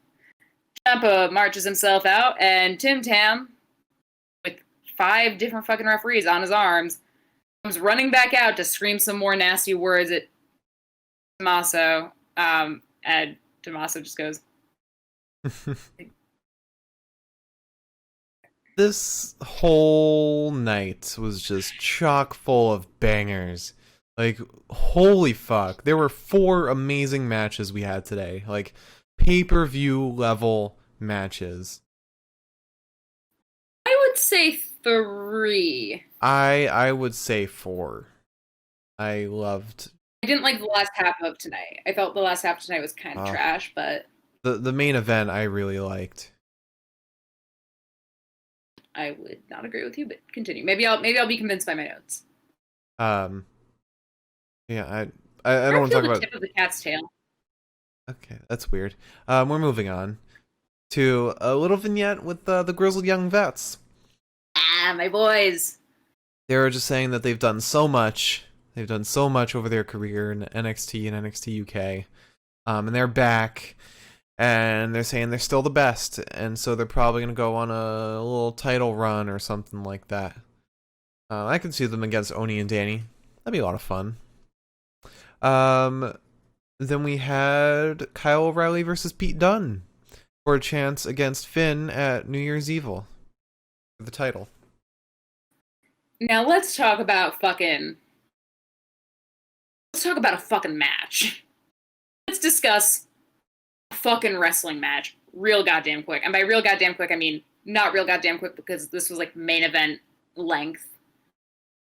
Ciampa marches himself out, and Tim Tam, with 5 different fucking referees on his arms, comes running back out to scream some more nasty words at Tommaso. And Tommaso just goes... This whole night was just chock full of bangers. Like, holy fuck. There were 4 amazing matches we had today. Like, pay-per-view level matches. I would say 3. I would say 4. I didn't like the last half of tonight. I felt the last half of tonight was kind of trash, but... The main event I really liked. I would not agree with you, but continue. Maybe I'll be convinced by my notes. Yeah, I don't want to talk about the tip of the cat's tail. Okay, that's weird. We're moving on to a little vignette with the grizzled young vets. My boys. They were just saying that they've done so much. They've done so much over their career in NXT and NXT UK, and they're back. And they're saying they're still the best, and so they're probably going to go on a little title run or something like that. I can see them against Oni and Danny. That'd be a lot of fun. Then we had Kyle O'Reilly versus Pete Dunne for a chance against Finn at New Year's Evil for the title. Now let's talk about a fucking match. Let's discuss fucking wrestling match real goddamn quick. And by real goddamn quick, I mean not real goddamn quick, because this was like main event length,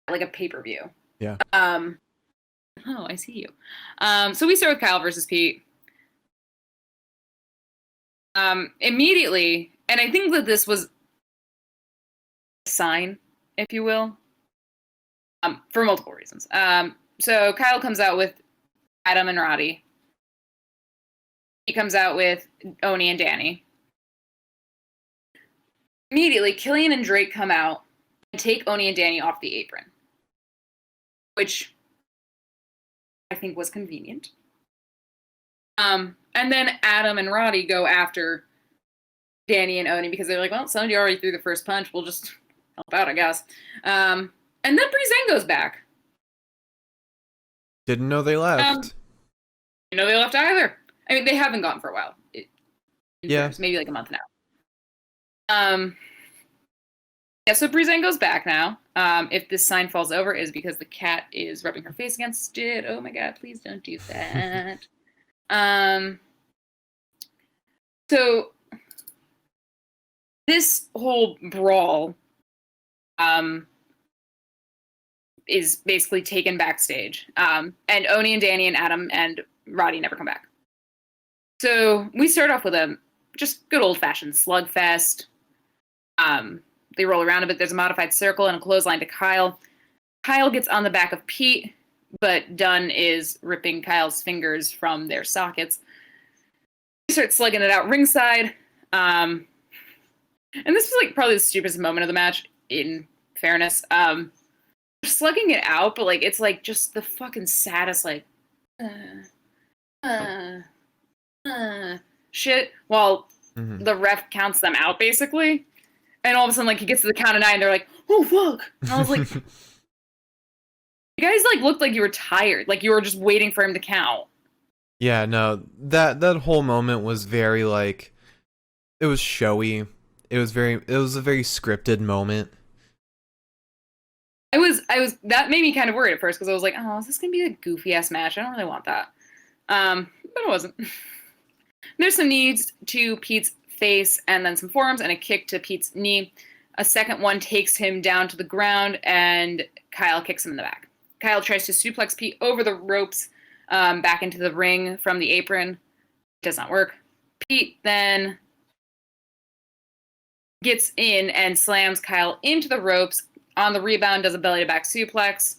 like a pay-per-view. Yeah. Oh, I see you. So we start with Kyle versus Pete. Immediately, and I think that this was a sign, if you will, for multiple reasons. So Kyle comes out with Adam and Roddy. He comes out with Oni and Danny. Immediately, Killian and Drake come out and take Oni and Danny off the apron, which I think was convenient. And then Adam and Roddy go after Danny and Oni because they're like, well, somebody already threw the first punch. We'll just help out, I guess. And then Breezango's back. Didn't know they left. They left either. I mean, they haven't gone for a while. Maybe like a month now. Yeah, so Breezango's back now. If this sign falls over, is because the cat is rubbing her face against it. Oh my god, please don't do that. So this whole brawl is basically taken backstage. And Oni and Danny and Adam and Roddy never come back. So we start off with a just good old-fashioned slugfest. They roll around a bit. There's a modified circle and a clothesline to Kyle. Kyle gets on the back of Pete, but Dunn is ripping Kyle's fingers from their sockets. They start slugging it out ringside. And this was like probably the stupidest moment of the match, in fairness. Slugging it out, but like it's like just the fucking saddest like shit while the ref counts them out basically. And all of a sudden, like, he gets to the count of 9, and they're like, oh, fuck. And I was like, you guys, like, looked like you were tired. Like, you were just waiting for him to count. Yeah, no, that whole moment was very, like, it was showy. It was a very scripted moment. That made me kind of worried at first, because I was like, oh, is this going to be a goofy-ass match? I don't really want that. But it wasn't. There's some knees to Pete's face, and then some forearms, and a kick to Pete's knee. A second one takes him down to the ground, and Kyle kicks him in the back. Kyle tries to suplex Pete over the ropes back into the ring from the apron. It does not work. Pete then gets in and slams Kyle into the ropes. On the rebound, does a belly-to-back suplex.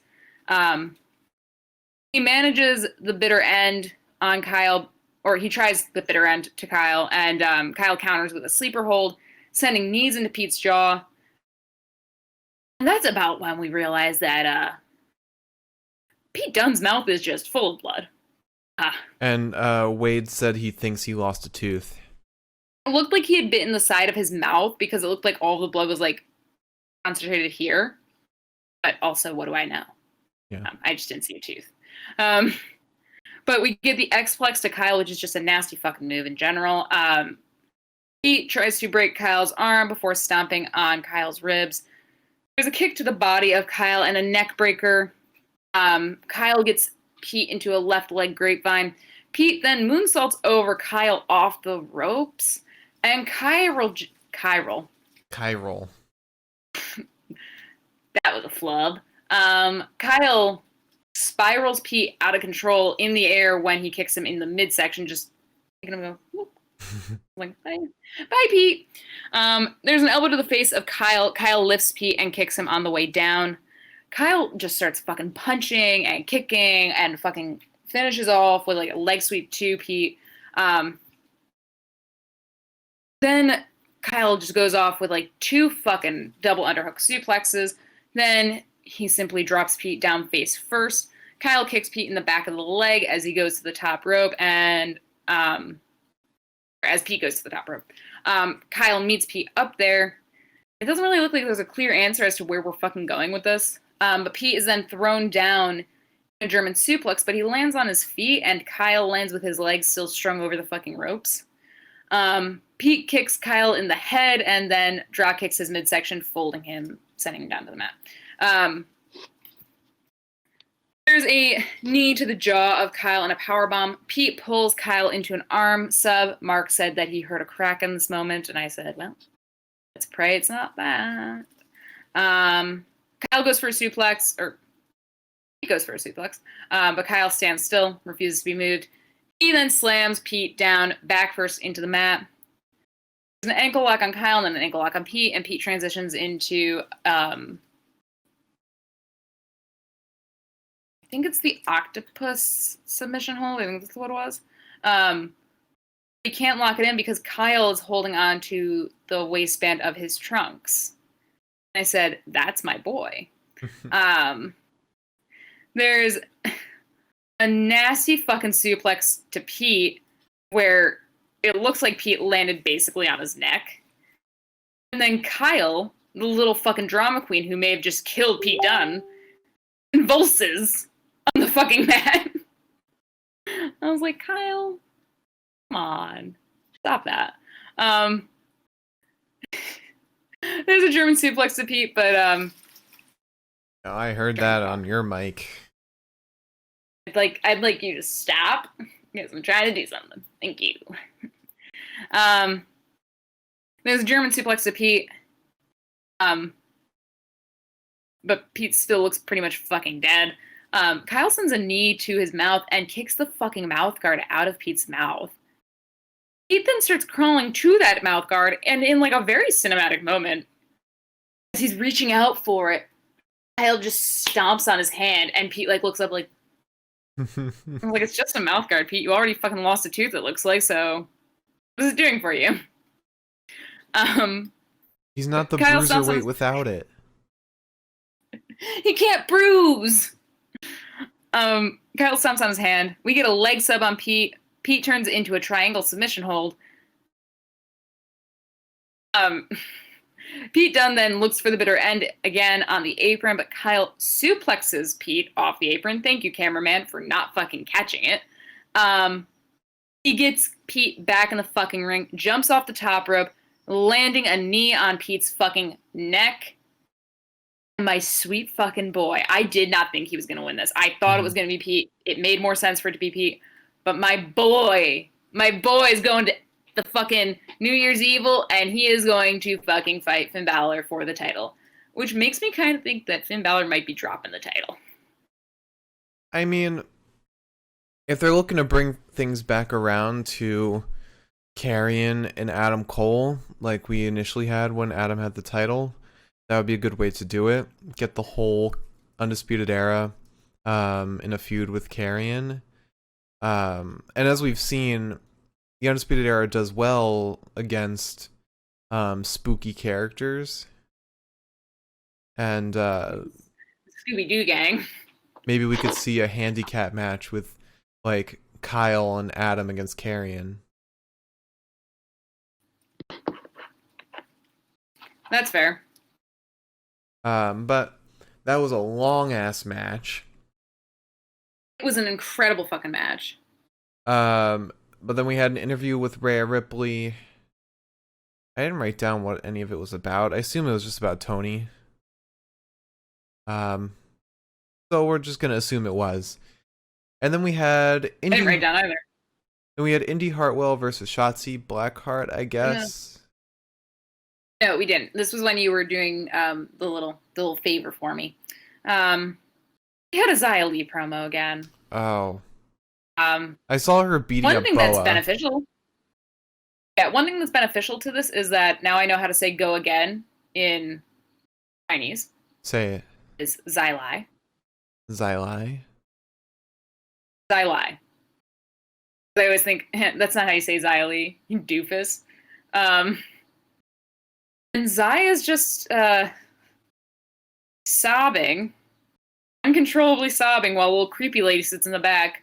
He manages the bitter end on Kyle, or he tries the bitter end to Kyle, and Kyle counters with a sleeper hold, sending knees into Pete's jaw. And that's about when we realize that Pete Dunne's mouth is just full of blood. And Wade said he thinks he lost a tooth. It looked like he had bitten the side of his mouth because it looked like all the blood was like concentrated here. But also, what do I know? Yeah. I just didn't see a tooth. But we get the X-Plex to Kyle, which is just a nasty fucking move in general. Pete tries to break Kyle's arm before stomping on Kyle's ribs. There's a kick to the body of Kyle and a neck breaker. Kyle gets Pete into a left leg grapevine. Pete then moonsaults over Kyle off the ropes. And Chiral. That was a flub. Kyle spirals Pete out of control in the air when he kicks him in the midsection, just making him go, whoop. Like, bye, Pete. There's an elbow to the face of Kyle. Kyle lifts Pete and kicks him on the way down. Kyle just starts fucking punching and kicking and fucking finishes off with like a leg sweep to Pete. Then Kyle just goes off with like 2 fucking double underhook suplexes. Then he simply drops Pete down face first. Kyle kicks Pete in the back of the leg as he goes to the top rope, and as Pete goes to the top rope. Kyle meets Pete up there. It doesn't really look like there's a clear answer as to where we're fucking going with this. But Pete is then thrown down in a German suplex, but he lands on his feet, and Kyle lands with his legs still strung over the fucking ropes. Pete kicks Kyle in the head and then drop kicks his midsection, folding him, sending him down to the mat. There's a knee to the jaw of Kyle and a powerbomb. Pete pulls Kyle into an arm sub. Mark said that he heard a crack in this moment, and I said, well, let's pray it's not that. Kyle goes for a suplex, or he goes for a suplex, but Kyle stands still, refuses to be moved. He then slams Pete down, back first into the mat. There's an ankle lock on Kyle and then an ankle lock on Pete, and Pete transitions into, I think it's the octopus submission hold. I think that's what it was. He can't lock it in because Kyle is holding on to the waistband of his trunks. And I said, that's my boy. There's a nasty fucking suplex to Pete where it looks like Pete landed basically on his neck. And then Kyle the little fucking drama queen who may have just killed Pete Dunne, convulses on the fucking mat. I was like, Kyle, come on, stop that. There's a German suplex to Pete, but I heard that on your mic. I'd like you to stop because I'm trying to do something. Thank you. There's a German suplex to Pete. But Pete still looks pretty much fucking dead. Kyle sends a knee to his mouth and kicks the fucking mouth guard out of Pete's mouth. Pete then starts crawling to that mouth guard, and in like a very cinematic moment, as he's reaching out for it, Kyle just stomps on his hand, and Pete like looks up like, like, it's just a mouth guard, Pete. You already fucking lost a tooth, it looks like, so what is it doing for you? He's not the Kyle bruiserweight without it. He can't bruise. Kyle stomps on his hand. We get a leg sub on Pete. Pete turns it into a triangle submission hold. Pete Dunne then looks for the bitter end again on the apron, but Kyle suplexes Pete off the apron. Thank you, cameraman, for not fucking catching it. He gets Pete back in the fucking ring, jumps off the top rope, landing a knee on Pete's fucking neck. My sweet fucking boy. I did not think he was going to win this. I thought it was going to be Pete. It made more sense for it to be Pete. But my boy is going to the fucking New Year's Evil, and he is going to fucking fight Finn Balor for the title. Which makes me kind of think that Finn Balor might be dropping the title. I mean, if they're looking to bring things back around to Carrion and Adam Cole, like we initially had when Adam had the title, that would be a good way to do it. Get the whole Undisputed Era in a feud with Carrion. And as we've seen, the Undisputed Era does well against spooky characters. And Scooby-Doo gang. Maybe we could see a handicap match with like Kyle and Adam against Carrion. That's fair. But that was a long ass match. It was an incredible fucking match. But then we had an interview with Ray Ripley. I didn't write down what any of it was about. I assume it was just about Toni. So we're just gonna assume it was. And then we had Indy. I didn't write down either. Then we had Indi Hartwell versus Shotzi Blackheart, I guess. No, we didn't. This was when you were doing the little favor for me. We had a Xia Li promo again. Oh. I saw her beating up Boa. One thing that's beneficial. Yeah, one thing that's beneficial to this is that now I know how to say "go again" in Chinese. Say it. Is Xia Li. Xia Li. Xia Li. I always think that's not how you say Xia Li, you doofus. And Zaya's just sobbing, uncontrollably sobbing, while a little creepy lady sits in the back,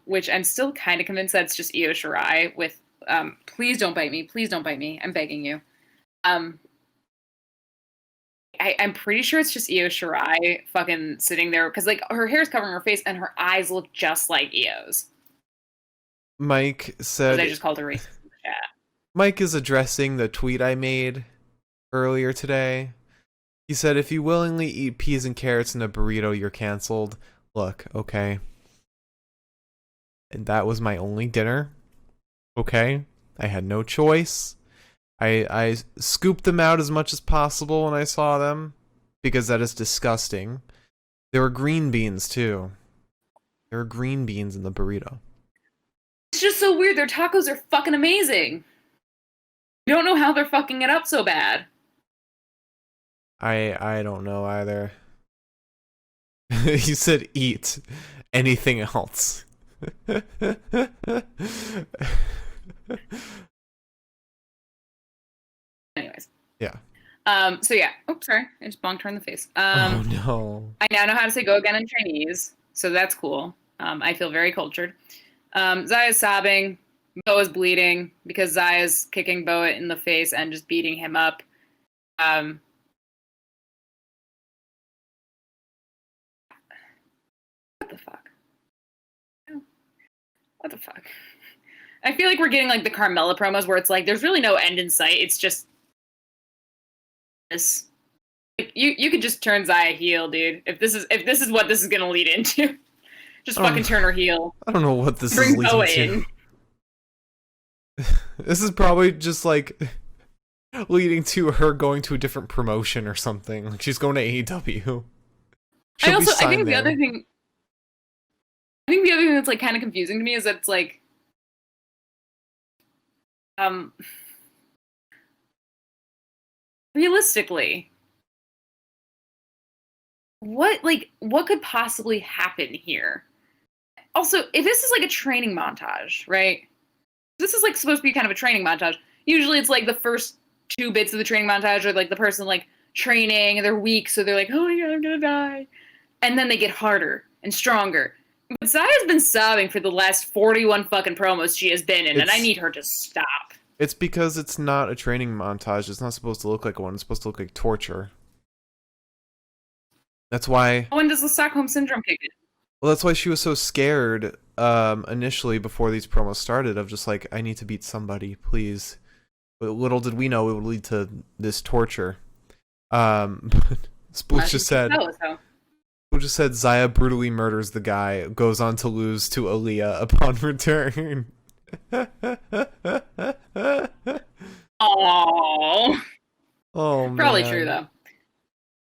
which I'm still kind of convinced that's just Io Shirai with, please don't bite me, I'm begging you. I'm pretty sure it's just Io Shirai fucking sitting there, because like her hair's covering her face and her eyes look just like Io's. Mike said... I just called her racist in the chat. Mike is addressing the tweet I made earlier today. He said, if you willingly eat peas and carrots in a burrito, you're canceled. Look, okay. And that was my only dinner. Okay? I had no choice. I scooped them out as much as possible when I saw them, because that is disgusting. There were green beans, too. There were green beans in the burrito. It's just so weird. Their tacos are fucking amazing. You don't know how they're fucking it up so bad. I don't know either. You said eat anything else. Anyways. Yeah. So yeah. Oh, sorry. I just bonked her in the face. Oh no. I now know how to say go again in Chinese, so that's cool. I feel very cultured. Zaya's sobbing. Boa's bleeding because Zaya's kicking Boa in the face and just beating him up. What the fuck? I feel like we're getting like the Carmella promos where it's like there's really no end in sight. It's just this. Like, you could just turn Xia heel, dude. If this is what this is gonna lead into, just fucking turn her heel. I don't know what this Bring is leading to. This is probably just like leading to her going to a different promotion or something. Like she's going to AEW. I think the other thing that's like kind of confusing to me is that it's like realistically, what could possibly happen here? Also, if this is like a training montage, right? This is like supposed to be kind of a training montage. Usually it's like the first 2 bits of the training montage are like the person like training and they're weak, so they're like, oh my god, I'm gonna die. And then they get harder and stronger. But Zaya's been sobbing for the last 41 fucking promos she has been in, and I need her to stop. It's because it's not a training montage. It's not supposed to look like one. It's supposed to look like torture. That's why... When does the Stockholm Syndrome kick in? Well, that's why she was so scared initially before these promos started of just like, I need to beat somebody, please. But little did we know it would lead to this torture. Spooch just said... Spooch just said Xia brutally murders the guy, goes on to lose to Aaliyah upon return. Oh, probably man. true though.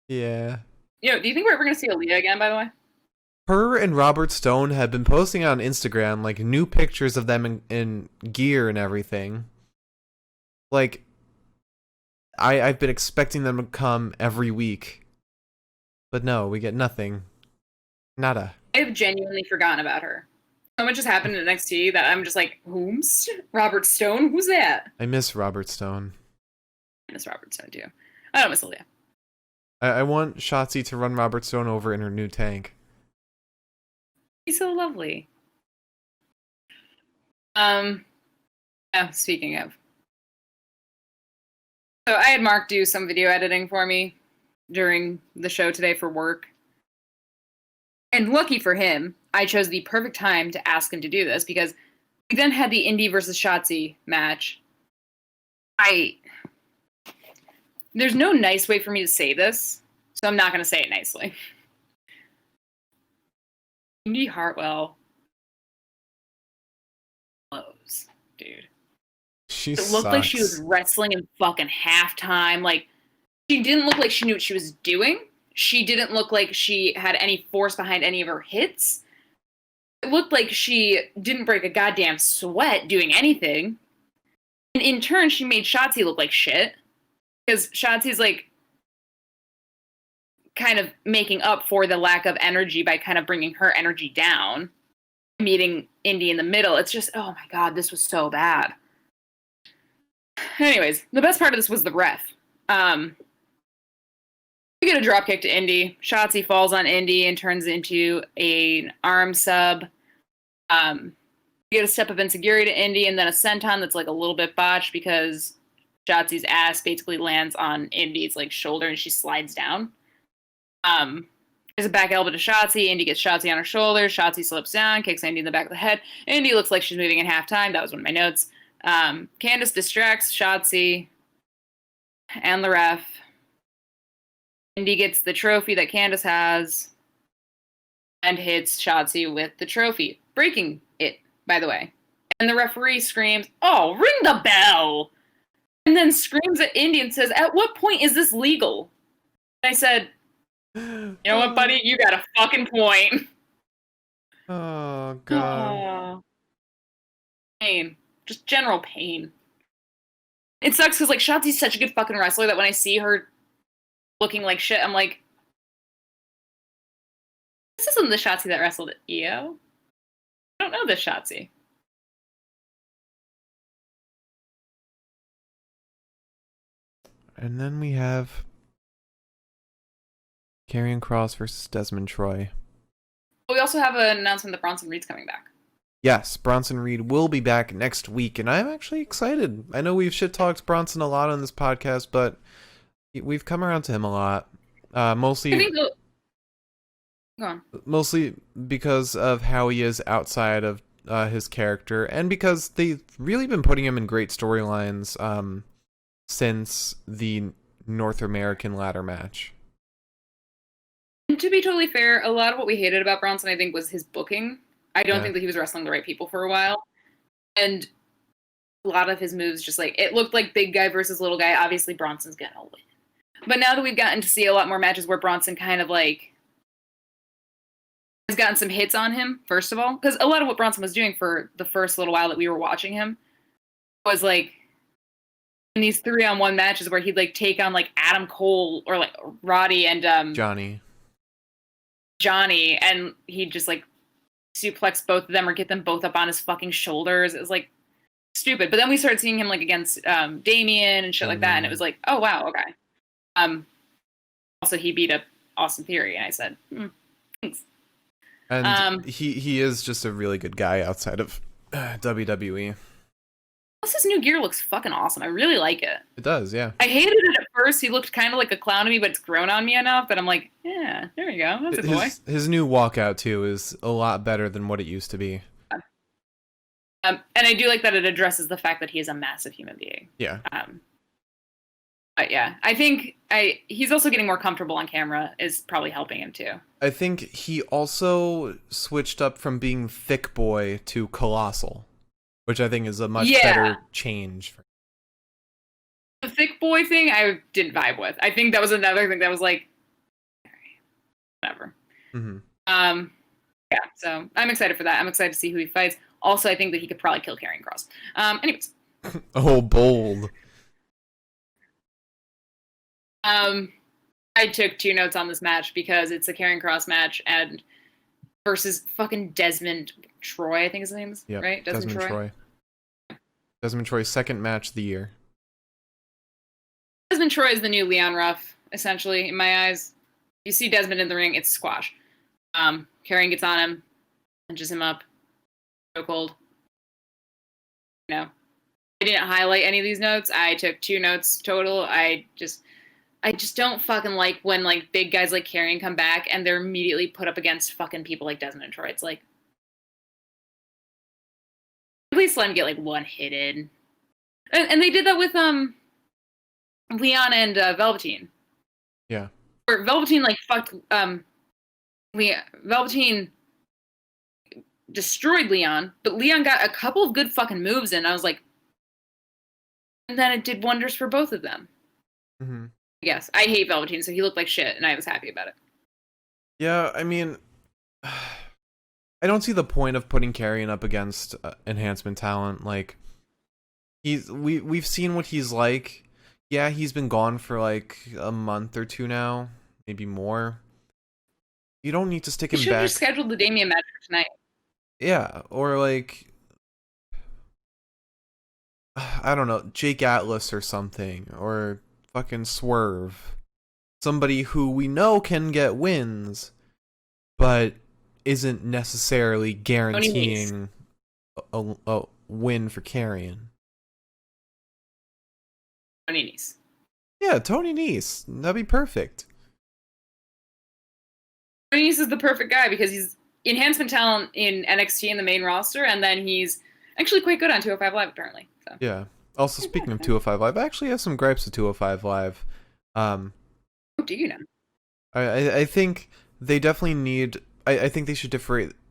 Yeah. Do you think we're ever gonna see Aaliyah again? By the way, her and Robert Stone have been posting on Instagram like new pictures of them in gear and everything. Like, I've been expecting them to come every week, but no, we get nothing. Nada. I've genuinely forgotten about her. So much has happened in NXT that I'm just like, whomst? Robert Stone? Who's that? I miss Robert Stone. I miss Robert Stone too. I don't miss Aaliyah. I want Shotzi to run Robert Stone over in her new tank. He's so lovely. Speaking of. So I had Mark do some video editing for me during the show today for work. And lucky for him, I chose the perfect time to ask him to do this because we then had the Indy versus Schatzy match. There's no nice way for me to say this, so I'm not going to say it nicely. Indy Hartwell blows, dude. It looked like she was wrestling in fucking halftime. Like, she didn't look like she knew what she was doing. She didn't look like she had any force behind any of her hits. It looked like she didn't break a goddamn sweat doing anything. And in turn, she made Shotzi look like shit. Because Shotzi's like kind of making up for the lack of energy by kind of bringing her energy down. Meeting Indy in the middle. It's just, oh my god, this was so bad. Anyways, the best part of this was the ref. We get a dropkick to Indy. Shotzi falls on Indy and turns into an arm sub. We get a step of insecurity to Indy and then a senton that's like a little bit botched because Shotzi's ass basically lands on Indy's like shoulder and she slides down. There's a back elbow to Shotzi. Indy gets Shotzi on her shoulder. Shotzi slips down, kicks Indy in the back of the head. Indy looks like she's moving in halftime. That was one of my notes. Candice distracts Shotzi and the ref. Indy gets the trophy that Candice has and hits Shotzi with the trophy, breaking it, by the way. And the referee screams, "Oh, ring the bell!" And then screams at Indy and says, "At what point is this legal?" And I said, "You know what, buddy? You got a fucking point." Oh, God. Pain. Just general pain. It sucks because, like, Shotzi's such a good fucking wrestler that when I see her looking like shit, I'm like, this isn't the Shotzi that wrestled at EO. I don't know this Shotzi. And then we have Karrion Kross versus Desmond Troy. We also have an announcement that Bronson Reed's coming back. Yes, Bronson Reed will be back next week, and I'm actually excited. I know we've shit-talked Bronson a lot on this podcast, but we've come around to him a lot. Mostly because of how he is outside of his character, and because they've really been putting him in great storylines since the North American ladder match. And to be totally fair, a lot of what we hated about Bronson, I think, was his booking. I don't think that he was wrestling the right people for a while. And a lot of his moves just like, it looked like big guy versus little guy. Obviously, Bronson's gonna win. But now that we've gotten to see a lot more matches where Bronson kind of like has gotten some hits on him, first of all, because a lot of what Bronson was doing for the first little while that we were watching him was like in these 3-on-1 matches where he'd like take on like Adam Cole or like Roddy and Johnny, and he'd just like suplex both of them or get them both up on his fucking shoulders. It was like stupid. But then we started seeing him like against Damien and shit like that, and it was like, oh wow, okay. Also, he beat up Austin Theory, and I said, thanks. And he is just a really good guy outside of WWE. Plus, his new gear looks fucking awesome. I really like it. It does, yeah. I hated it at first. He looked kind of like a clown to me, but it's grown on me enough that I'm like, yeah, there we go. That's a boy. His new walkout, too, is a lot better than what it used to be. And I do like that it addresses the fact that he is a massive human being. Yeah. But yeah, I think he's also getting more comfortable on camera is probably helping him too. I think he also switched up from being thick boy to colossal, which I think is a much better change. The thick boy thing I didn't vibe with. I think that was another thing that was like, whatever. Mm-hmm. Yeah, so I'm excited for that. I'm excited to see who he fights. Also, I think that he could probably kill Karrion Kross. Anyways. Oh, bold. I took 2 notes on this match because it's a Karrion Kross match and versus fucking Desmond Troy, I think his name is, right? Desmond Troy. Desmond Troy's second match of the year. Desmond Troy is the new Leon Ruff, essentially, in my eyes. You see Desmond in the ring, it's squash. Karrion gets on him, punches him up, so cold. You know, I didn't highlight any of these notes. I took 2 notes total. I just don't fucking like when like big guys like Karrion come back and they're immediately put up against fucking people like Desmond and Troy. It's like, at least let him get like one hit in. And they did that with Leon and Velveteen. Yeah. Where Velveteen like fucked Velveteen destroyed Leon, but Leon got a couple of good fucking moves in. I was like, and then it did wonders for both of them. Mm-hmm. Yes, I hate Velveteen, so he looked like shit, and I was happy about it. Yeah, I mean, I don't see the point of putting Karrion up against enhancement talent. Like, we've seen what he's like. Yeah, he's been gone for like a month or 2 now, maybe more. You don't need to stick him back. You should have just scheduled the Damien match for tonight. Yeah, or like, I don't know, Jake Atlas or something, or fucking Swerve. Somebody who we know can get wins, but isn't necessarily guaranteeing a win for Carrion. Tony Nese. Yeah, Tony Nese. That'd be perfect. Tony Nese is the perfect guy because he's enhancement talent in NXT in the main roster, and then he's actually quite good on 205 Live, apparently. So. Yeah. Also, speaking of 205 Live, I actually have some gripes with 205 Live. What do you know? I think they definitely need... I think they should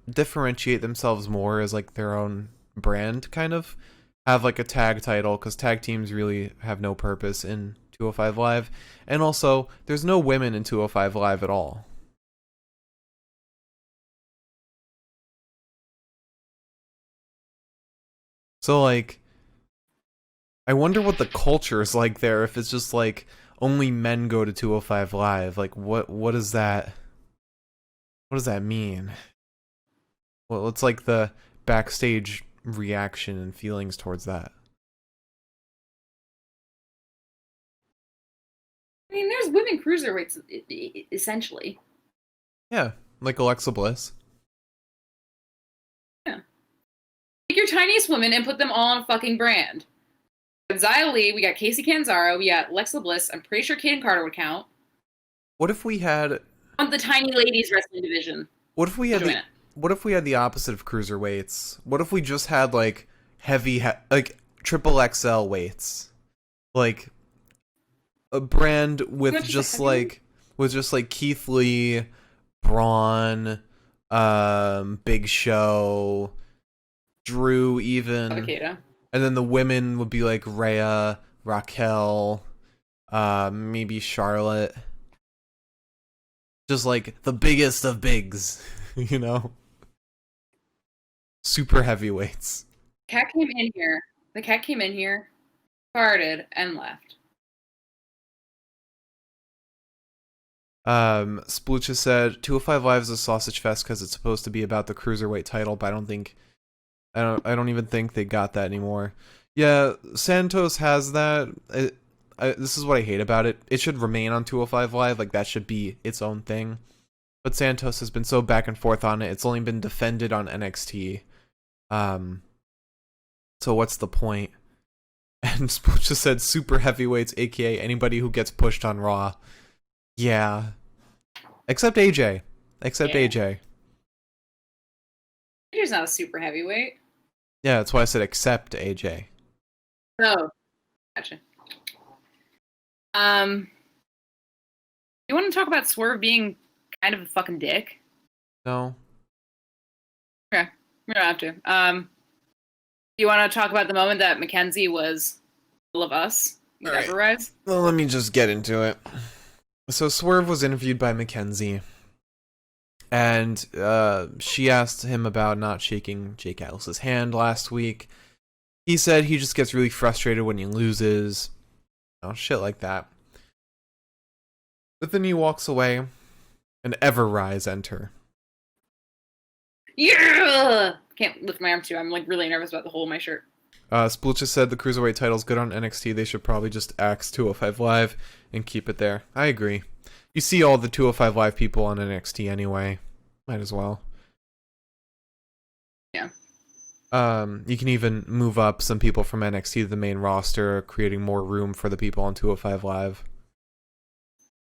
differentiate themselves more as like their own brand, kind of. Have like a tag title, because tag teams really have no purpose in 205 Live. And also, there's no women in 205 Live at all. So, like, I wonder what the culture is like there, if it's just, like, only men go to 205 Live. Like, what is that? What does that mean? Well, it's like the backstage reaction and feelings towards that. I mean, there's women cruiserweights, essentially. Yeah, like Alexa Bliss. Yeah. Take your tiniest women and put them all on a fucking brand. We got Xia Li, we got Casey Canzaro, we got Alexa Bliss. I'm pretty sure Kaden Carter would count. What if we had... On the tiny ladies wrestling division. What if we had what if we had the opposite of cruiserweights? What if we just had like like triple XL weights, like a brand with just like Keith Lee, Braun, Big Show, Drew, even, Avocado. and then the women would be like Rhea, Raquel, maybe Charlotte. Just like the biggest of bigs, you know? Super heavyweights. Cat came in here. The cat came in here, farted, and left. Splucha said 205 Live is a sausage fest because it's supposed to be about the cruiserweight title, but I don't even think they got that anymore. Yeah, Santos has that. This is what I hate about it. It should remain on 205 Live, like that should be its own thing. But Santos has been so back and forth on it. It's only been defended on NXT. So what's the point? And Splucha said super heavyweights, aka anybody who gets pushed on Raw. Yeah. Except AJ. AJ. AJ's not a super heavyweight. Yeah, that's why I said except AJ. Oh, gotcha. You want to talk about Swerve being kind of a fucking dick? No. Okay, we don't have to. You want to talk about the moment that Mackenzie was full of us? Right. Everrise? Well, let me just get into it. So Swerve was interviewed by Mackenzie, and she asked him about not shaking Jake Atlas's hand last week. He said he just gets really frustrated when he loses. Shit like that. But then he walks away, and Everrise enter. Yeah! Can't lift my arm too. I'm like really nervous about the hole in my shirt. Splucha said the Cruiserweight title's good on NXT. They should probably just axe 205 Live and keep it there. I agree. You see all the 205 Live people on NXT anyway. Might as well. Yeah. You can even move up some people from NXT to the main roster, creating more room for the people on 205 Live.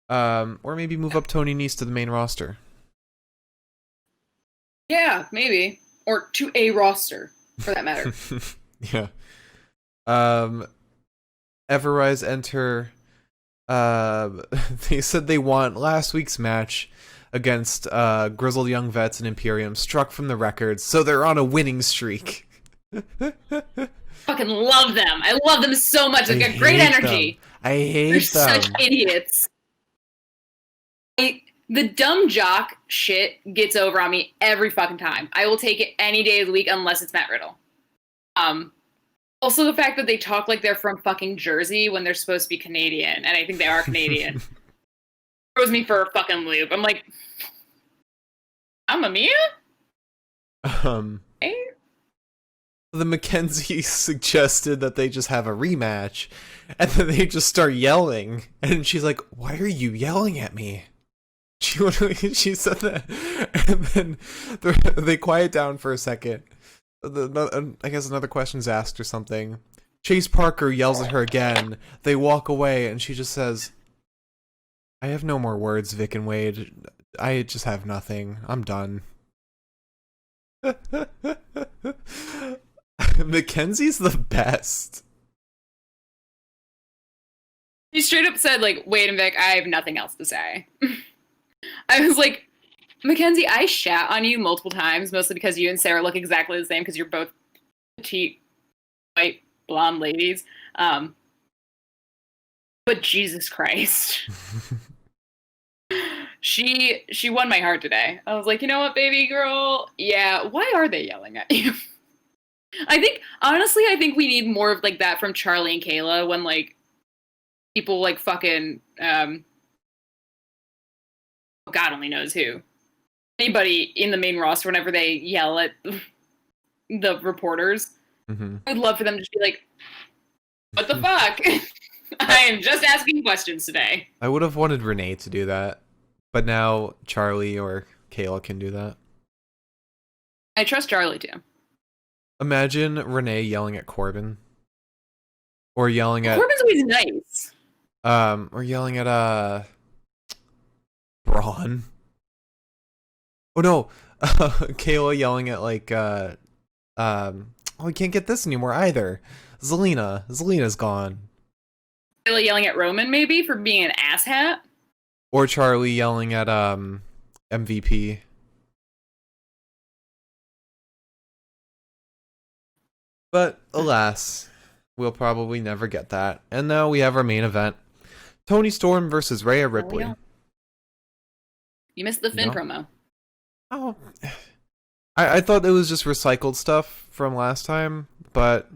Or maybe move up Toni Nese to the main roster. Yeah, maybe. Or to a roster, for that matter. Yeah. Everrise enter. They said they want last week's match against Grizzled Young Vets and Imperium struck from the records, so they're on a winning streak. Fucking love them. I love them so much. They've got great energy. I hate They're them. such idiots. The dumb jock shit gets over on me every fucking time. I will take it any day of the week unless it's Matt Riddle. Also the fact that they talk like they're from fucking Jersey when they're supposed to be Canadian, and I think they are Canadian. Throws me for a fucking loop. I'm like, I'm a Mia? Hey? The Mackenzie suggested that they just have a rematch, and then they just start yelling, and she's like, why are you yelling at me? She said that, and then they quiet down for a second. I guess another question's asked or something. Chase Parker yells at her again. They walk away, and she just says, I have no more words, Vic and Wade. I just have nothing. I'm done. Mackenzie's the best. He straight up said, like, Wade and Vic, I have nothing else to say. I was like, Mackenzie, I shat on you multiple times, mostly because you and Sarah look exactly the same because you're both petite, white, blonde ladies. But Jesus Christ. She won my heart today. I was like, you know what, baby girl? Yeah, why are they yelling at you? Honestly, I think we need more of like that from Charlie and Kayla when like people like fucking God only knows who. Anybody in the main roster, whenever they yell at the reporters, I'd love for them to just be like, what the fuck? I am just asking questions today. I would have wanted Renee to do that, but now Charlie or Kayla can do that. I trust Charlie too. Imagine Renee yelling at Corbin. Or yelling at... Corbin's always nice. Or yelling at, Braun. Oh no, Kayla yelling at like we can't get this anymore either. Zelina's gone. Really yelling at Roman maybe for being an asshat. Or Charlie yelling at MVP. But alas, we'll probably never get that. And now we have our main event. Toni Storm versus Rhea Ripley. Yeah. You missed the Finn promo. Oh, I thought it was just recycled stuff from last time, but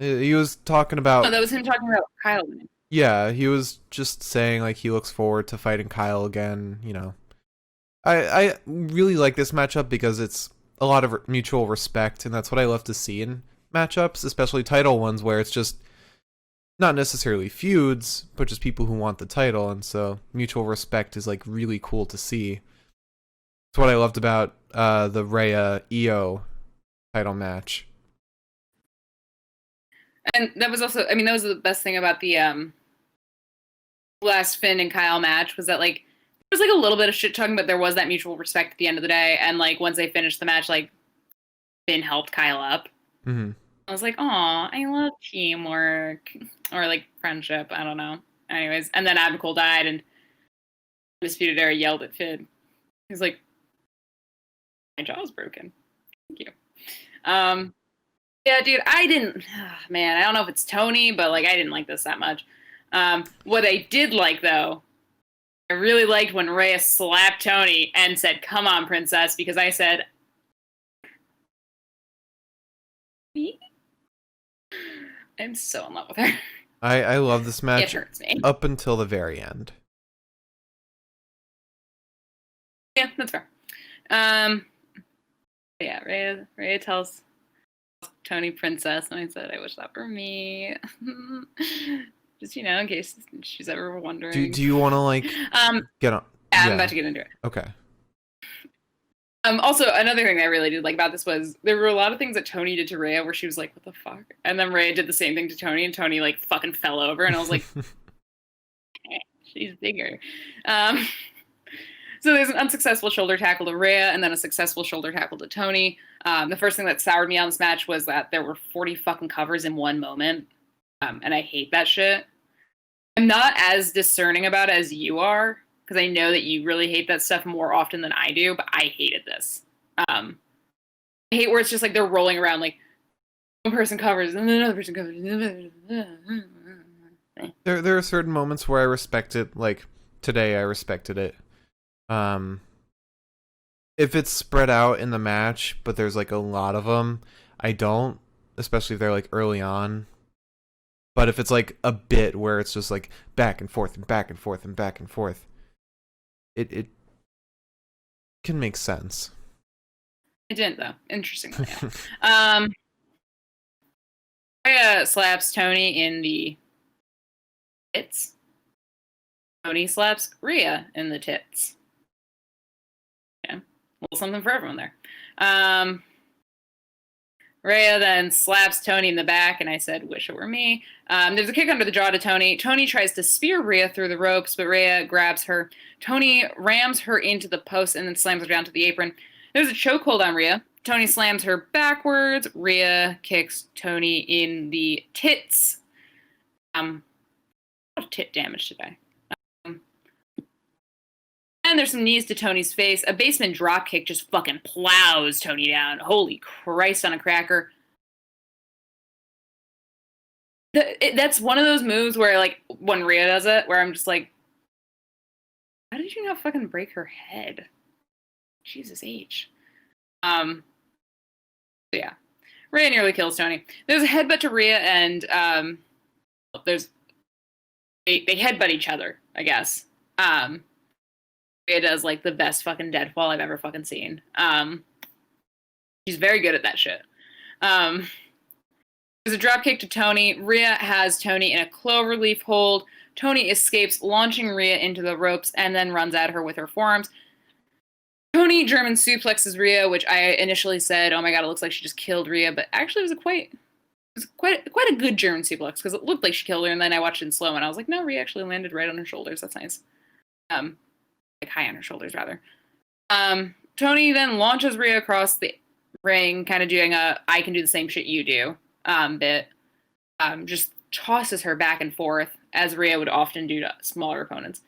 he was talking about... Oh, that was him talking about Kyle. Yeah, he was just saying like he looks forward to fighting Kyle again, you know. I really like this matchup because it's a lot of mutual respect, and that's what I love to see in matchups, especially title ones where it's just not necessarily feuds, but just people who want the title, and so mutual respect is like really cool to see. That's what I loved about the Rhea EO title match. And that was also, I mean, that was the best thing about the last Finn and Kyle match was that like there was like a little bit of shit talking, but there was that mutual respect at the end of the day. And like once they finished the match, like Finn helped Kyle up. Mm-hmm. I was like, "Aw, I love teamwork or like friendship." I don't know. Anyways, and then Adam Cole died, and Undisputed Era yelled at Finn. He's like, "My jaw's broken." Thank you. Yeah, dude, I didn't. Man, I don't know if it's Toni, but like I didn't like this that much. What I did like though, I really liked when Rhea slapped Toni and said, "Come on, princess," because I said, I'm so in love with her. I love this match It hurts me. up until the very end. Yeah, that's fair. Yeah, Rhea tells Toni princess, and I said, I wish that were me. Just, you know, in case she's ever wondering. Do you want to like get on? Yeah, I'm about to get into it. Okay. Also, another thing that I really did like about this was there were a lot of things that Toni did to Rhea where she was like, what the fuck? And then Rhea did the same thing to Toni, and Toni like fucking fell over, and I was like, she's bigger. So there's an unsuccessful shoulder tackle to Rhea, and then a successful shoulder tackle to Toni. The first thing that soured me on this match was that there were 40 fucking covers in one moment, and I hate that shit. I'm not as discerning about it as you are, because I know that you really hate that stuff more often than I do, but I hated this. I hate where it's just like they're rolling around like one person covers and then another person covers. There are certain moments where I respect it. Like today, I respected it. If it's spread out in the match, but there's like a lot of them, I don't, especially if they're like early on. But if it's like a bit where it's just like back and forth and back and forth and back and forth, it can make sense. It didn't though. Interestingly. Rhea slaps Toni in the tits. Toni slaps Rhea in the tits. Yeah, a little something for everyone there. Rhea then slaps Toni in the back, and I said, wish it were me. There's a kick under the jaw to Toni. Toni tries to spear Rhea through the ropes, but Rhea grabs her. Toni rams her into the post and then slams her down to the apron. There's a chokehold on Rhea. Toni slams her backwards. Rhea kicks Toni in the tits. A lot of tit damage today. And there's some knees to Toni's face. A basement dropkick just fucking plows Toni down. Holy Christ on a cracker. That's one of those moves where, like, when Rhea does it, where I'm just like, how did you not fucking break her head? Jesus H. Yeah. Rhea nearly kills Toni. There's a headbutt to Rhea, and they headbutt each other, I guess. Rhea does like the best fucking deadfall I've ever fucking seen. She's very good at that shit. There's a dropkick to Toni. Rhea has Toni in a cloverleaf hold. Toni escapes, launching Rhea into the ropes, and then runs at her with her forearms. Toni German suplexes Rhea, which I initially said, oh my god, it looks like she just killed Rhea, but actually it was quite a good German suplex, because it looked like she killed her, and then I watched it in slow, and I was like, no, Rhea actually landed right on her shoulders. That's nice. Like high on her shoulders, rather. Toni then launches Rhea across the ring, kind of doing a I can do the same shit you do bit. Just tosses her back and forth, as Rhea would often do to smaller opponents.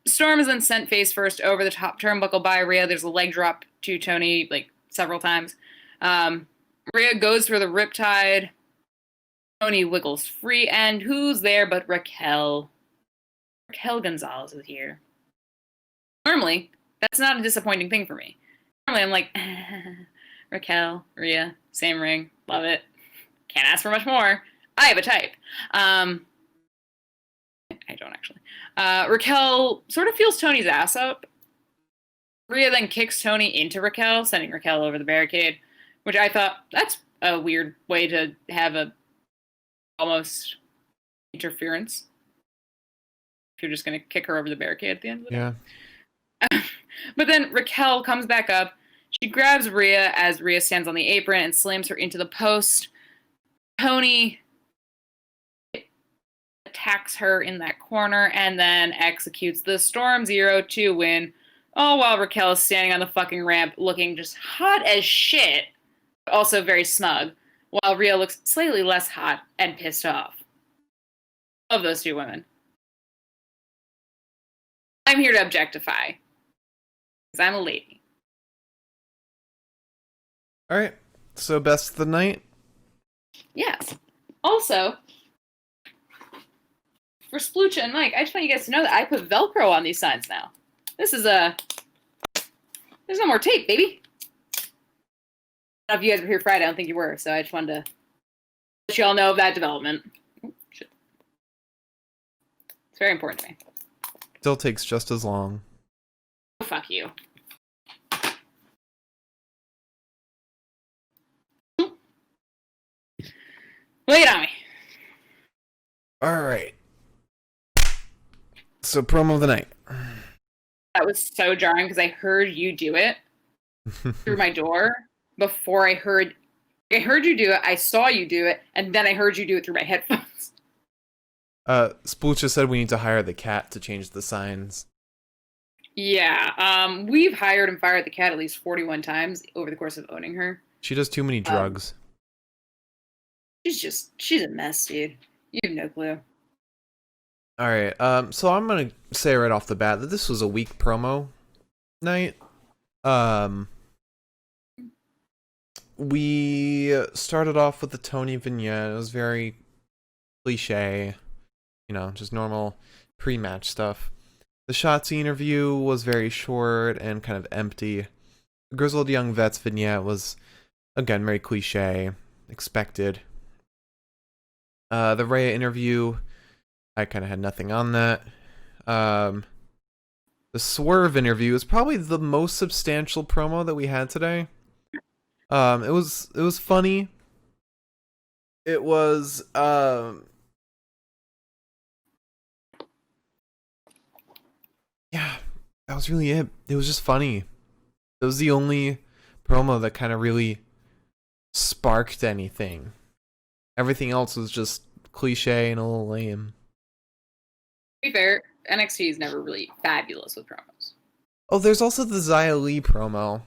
Storm is then sent face first over the top turnbuckle by Rhea. There's a leg drop to Toni like several times. Rhea goes for the riptide. Toni wiggles free, and who's there but Raquel? Raquel Gonzalez is here. Normally, that's not a disappointing thing for me. Normally, I'm like, Raquel, Rhea, same ring, love it. Can't ask for much more. I have a type. I don't actually. Raquel sort of feels Toni's ass up. Rhea then kicks Toni into Raquel, sending Raquel over the barricade, which I thought, that's a weird way to have a almost interference. If you're just going to kick her over the barricade at the end of the day. Yeah. But then Raquel comes back up. She grabs Rhea as Rhea stands on the apron and slams her into the post. Toni attacks her in that corner and then executes the Storm Zero to win. All while Raquel is standing on the fucking ramp looking just hot as shit, but also very smug, while Rhea looks slightly less hot and pissed off. Love those two women. I'm here to objectify, because I'm a lady. Alright, so best of the night? Yes. Also, for Splucha and Mike, I just want you guys to know that I put Velcro on these signs now. This is there's no more tape, baby. I don't know if you guys were here Friday. I don't think you were, so I just wanted to let you all know of that development. Oh, shit. It's very important to me. Still takes just as long. Oh, fuck you. Lay it on me. Alright. So, promo of the night. That was so jarring because I heard you do it through my door before I heard you do it, I saw you do it, and then I heard you do it through my headphones. Splucha said we need to hire the cat to change the signs. Yeah, we've hired and fired the cat at least 41 times over the course of owning her. She does too many drugs. She's a mess, dude. You have no clue. Alright, so I'm gonna say right off the bat that this was a weak promo night. We started off with the Toni vignette. It was very cliche, you know, just normal pre-match stuff. The Shotzi interview was very short and kind of empty. The Grizzled Young Vets vignette was, again, very cliche, expected. The Rhea interview, I kind of had nothing on that. The Swerve interview is probably the most substantial promo that we had today. It was funny. It was yeah, that was really it. It was just funny. It was the only promo that kind of really sparked anything. Everything else was just cliche and a little lame. To be fair, NXT is never really fabulous with promos. Oh, there's also the Xia Li promo.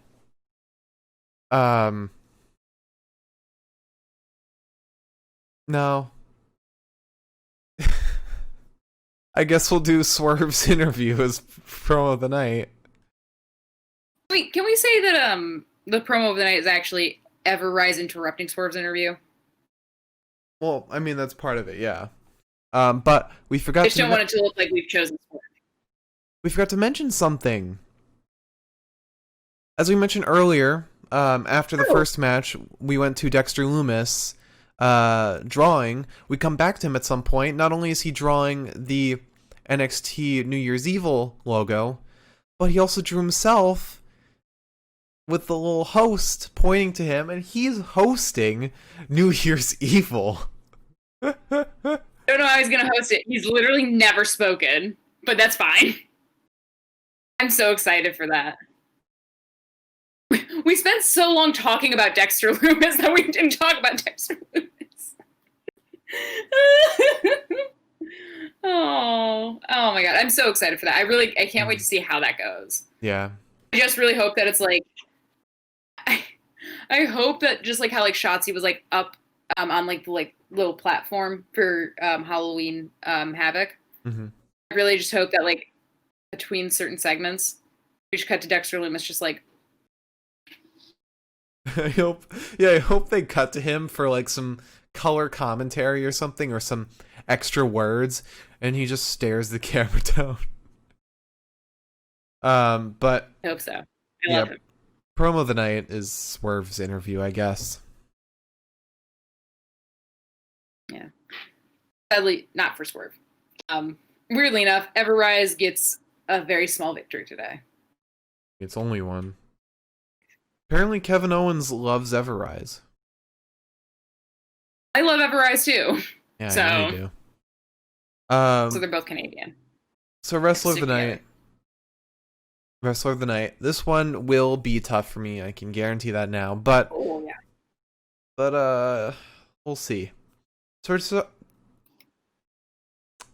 No. I guess we'll do Swerve's interview as promo of the night. Wait, can we say that the promo of the night is actually Everrise interrupting Swerve's interview? Well, I mean that's part of it, yeah. But we forgot. I just don't want it to look like we've chosen Swerve. We forgot to mention something. As we mentioned earlier, after the first match, we went to Dexter Lumis drawing. We come back to him at some point. Not only is he drawing the NXT New Year's Evil logo, but he also drew himself with the little host pointing to him, and he's hosting New Year's Evil. I don't know how he's gonna host it. He's literally never spoken, but that's fine. I'm so excited for that. We spent so long talking about Dexter Lumis that we didn't talk about Dexter Lumis. Oh my god, I'm so excited for that. I can't wait to see how that goes. Yeah. I just really hope that it's like, I hope that just like how like Shotzi was like up on like the like little platform for Halloween Havoc. Mm-hmm. I really just hope that like between certain segments, we should cut to Dexter Lumis just like. I hope they cut to him for like some color commentary or something, or some extra words, and he just stares the camera down. But I hope so. I love him. Promo of the night is Swerve's interview, I guess. Yeah. Sadly, not for Swerve. Weirdly enough, Everrise gets a very small victory today. It's only one. Apparently Kevin Owens loves Everrise. I love Everrise too. Yeah, so, I know you do. So they're both Canadian. So Wrestler of the Night. Wrestler of the Night. This one will be tough for me. I can guarantee that now. But we'll see. So let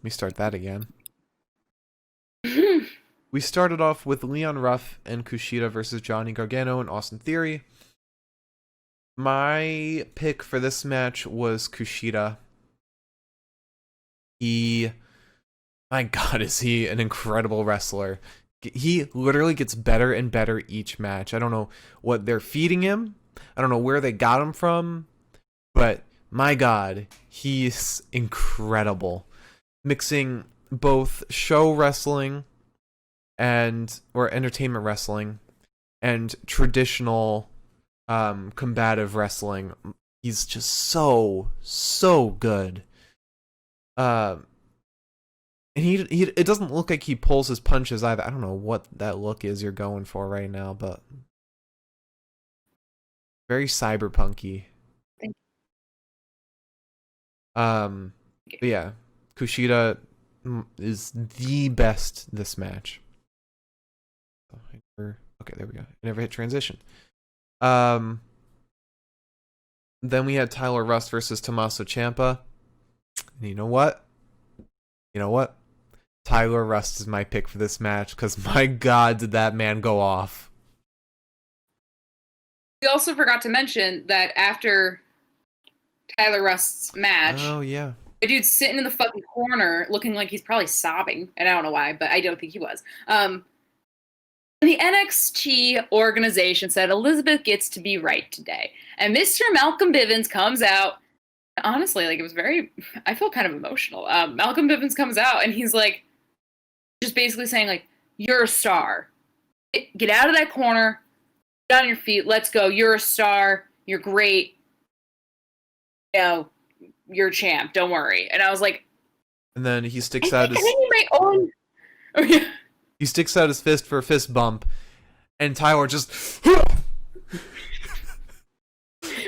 me start that again. We started off with Leon Ruff and Kushida versus Johnny Gargano and Austin Theory. My pick for this match was Kushida. My God, is he an incredible wrestler. He literally gets better and better each match. I don't know what they're feeding him. I don't know where they got him from. But my God, he's incredible. Mixing both show wrestling or entertainment wrestling and traditional combative wrestling. He's just so good. And it doesn't look like he pulls his punches either. I don't know what that look is you're going for right now, but very cyberpunky. But yeah, Kushida is the best this match. Okay, there we go. I never hit transition. Then we had Tyler Rust versus Tommaso Ciampa. And you know what? Tyler Rust is my pick for this match because my God, did that man go off. We also forgot to mention that after Tyler Rust's match, the dude's sitting in the fucking corner looking like he's probably sobbing, and I don't know why, but I don't think he was. The NXT organization said Elizabeth gets to be right today, and Mr. Malcolm Bivens comes out. Honestly, like, it was I feel kind of emotional. Malcolm Bivens comes out and he's like, just basically saying like, you're a star. Get out of that corner, get on your feet, let's go. You're a star. You're great. You know, you're a champ. Don't worry. And I was like, and then he sticks out his. He sticks out his fist for a fist bump, and Tyler just.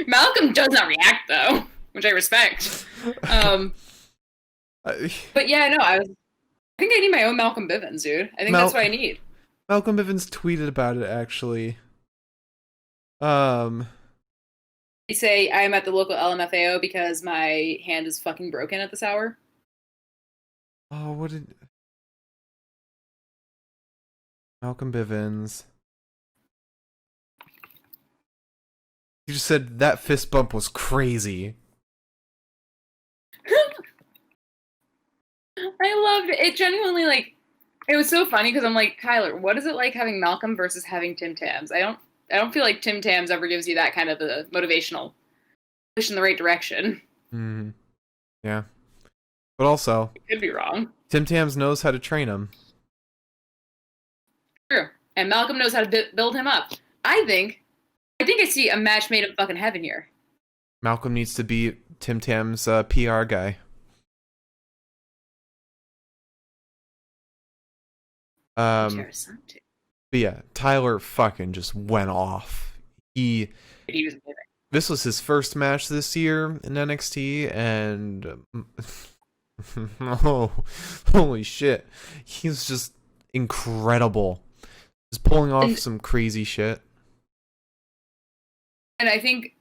Malcolm does not react though, which I respect. But yeah, no, I think I need my own Malcolm Bivens, dude. I think that's what I need. Malcolm Bivens tweeted about it actually. You say I am at the local LMFAO because my hand is fucking broken at this hour. Oh, what did Malcolm Bivens? He just said that fist bump was crazy. I loved it. It genuinely, like, it was so funny because I'm like, Kyler, what is it like having Malcolm versus having Tim Tams? I don't feel like Tim Tams ever gives you that kind of a motivational push in the right direction. Mm-hmm. Yeah. But also, I could be wrong. Tim Tams knows how to train him. True. And Malcolm knows how to build him up. I think I see a match made in fucking heaven here. Malcolm needs to be Tim Tam's PR guy. But yeah, Tyler fucking just went off. He was amazing. This was his first match this year in NXT, and oh, holy shit, he's just incredible. He's pulling off some crazy shit. And I think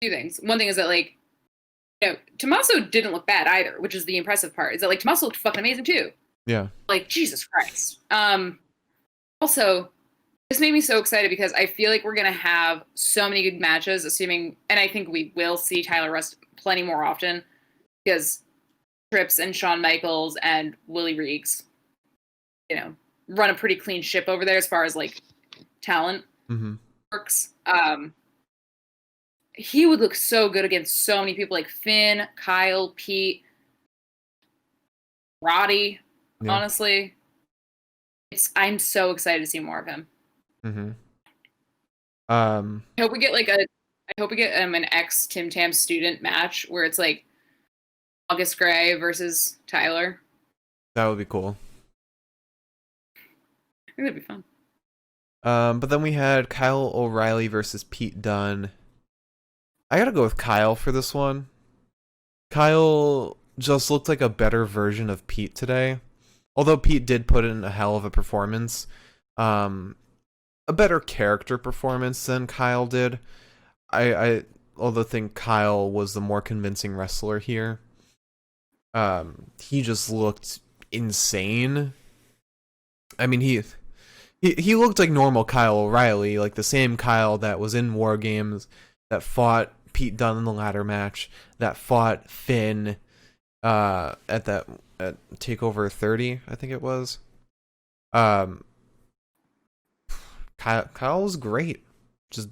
two things. One thing is that, like, you know, Tommaso didn't look bad either, which is the impressive part. Is that, like, Tommaso looked fucking amazing too. Yeah. Like, Jesus Christ. Also, this made me so excited because I feel like we're gonna have so many good matches, assuming, and I think we will see Tyler Rust plenty more often because Trips and Shawn Michaels and Willie Reegs, run a pretty clean ship over there as far as like talent works. He would look so good against so many people like Finn, Kyle, Pete, Roddy. Yeah. Honestly, I'm so excited to see more of him. I hope we get an ex Tim Tam student match where it's like August Gray versus Tyler. That would be cool. I think that'd be fun. But then we had Kyle O'Reilly versus Pete Dunne. I gotta go with Kyle for this one. Kyle just looked like a better version of Pete today. Although Pete did put in a hell of a performance. A better character performance than Kyle did. I although think Kyle was the more convincing wrestler here. He just looked insane. I mean, he looked like normal Kyle O'Reilly, like the same Kyle that was in War Games, that fought Pete Dunne in the ladder match, that fought Finn at TakeOver 30, I think it was. Kyle was great. Just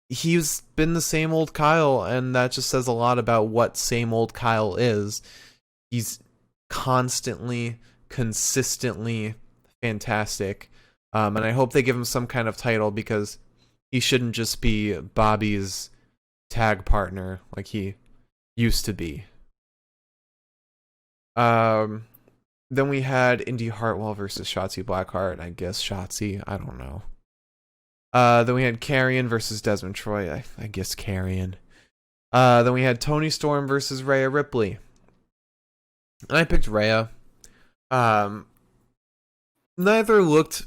he's been the same old Kyle, and that just says a lot about what same old Kyle is. He's constantly, consistently fantastic. And I hope they give him some kind of title because he shouldn't just be Bobby's tag partner like he used to be. Then we Indi Hartwell versus Shotzi Blackheart. I guess Shotzi. I don't know. Then we had Carrion versus Desmond Troy. I guess Carrion. Then we had Toni Storm versus Ray Ripley. And I picked Rhea. Neither looked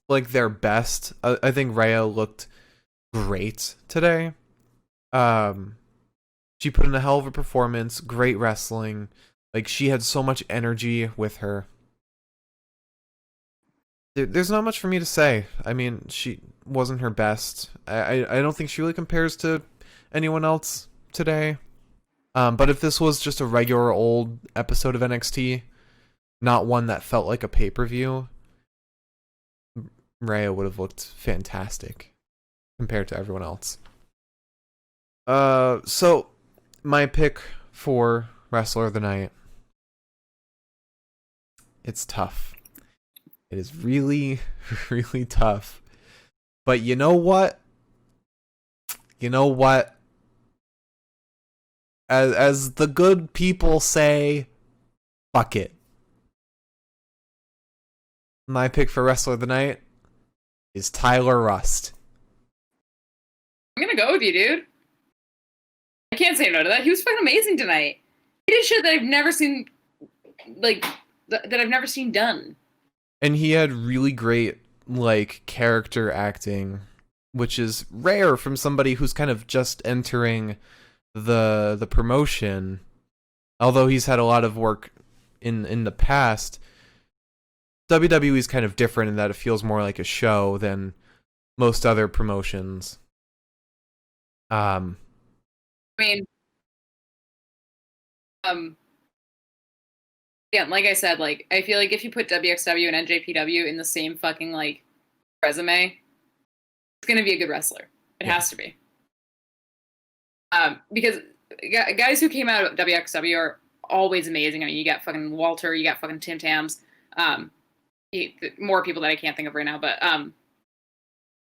like their best. I think Rhea looked great today. She put in a hell of a performance. Great wrestling. Like, she had so much energy with her. There's not much for me to say. I mean, she wasn't her best. I don't think she really compares to anyone else today. But if this was just a regular old episode of NXT, not one that felt like a pay-per-view, Rhea would have looked fantastic compared to everyone else. So my pick for Wrestler of the Night. It's tough. It is really, really tough. But you know what? As the good people say, fuck it. My pick for Wrestler of the Night is Tyler Rust. I'm gonna go with you, dude. I can't say no to that. He was fucking amazing tonight. He did shit that I've never seen, that I've never seen done. And he had really great, character acting, which is rare from somebody who's kind of just entering the promotion. Although he's had a lot of work in the past, WWE is kind of different in that it feels more like a show than most other promotions. Again, like I said, I feel like if you put WXW and NJPW in the same fucking resume, it's gonna be a good wrestler. It has to be. Because guys who came out of WXW are always amazing. I mean, you got fucking Walter, you got fucking Tim Tams, more people that I can't think of right now, but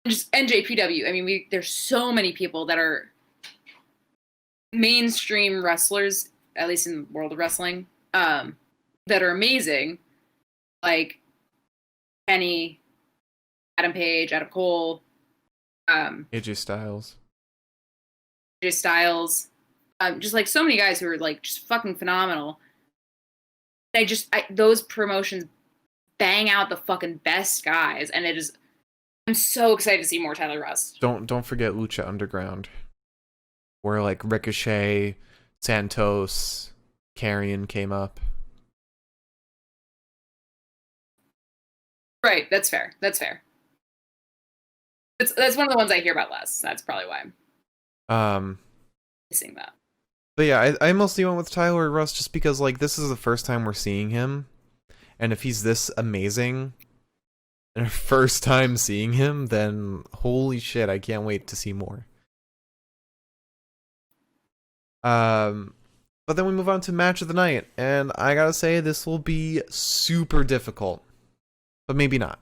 just NJPW. I mean, there's so many people that are mainstream wrestlers, at least in the world of wrestling, that are amazing, like Kenny, Adam Page, Adam Cole, AJ Styles, just so many guys who are just fucking phenomenal. Those promotions bang out the fucking best guys, and I'm so excited to see more Tyler Rust. Don't forget Lucha Underground, where Ricochet, Santos, Carrion came up. Right, that's fair. That's one of the ones I hear about less. That's probably why I'm missing that. But yeah, I mostly went with Tyler Russ just because like this is the first time we're seeing him, and if he's this amazing, and our first time seeing him, then holy shit, I can't wait to see more. But then we move on to match of the night, and I gotta say this will be super difficult, but maybe not.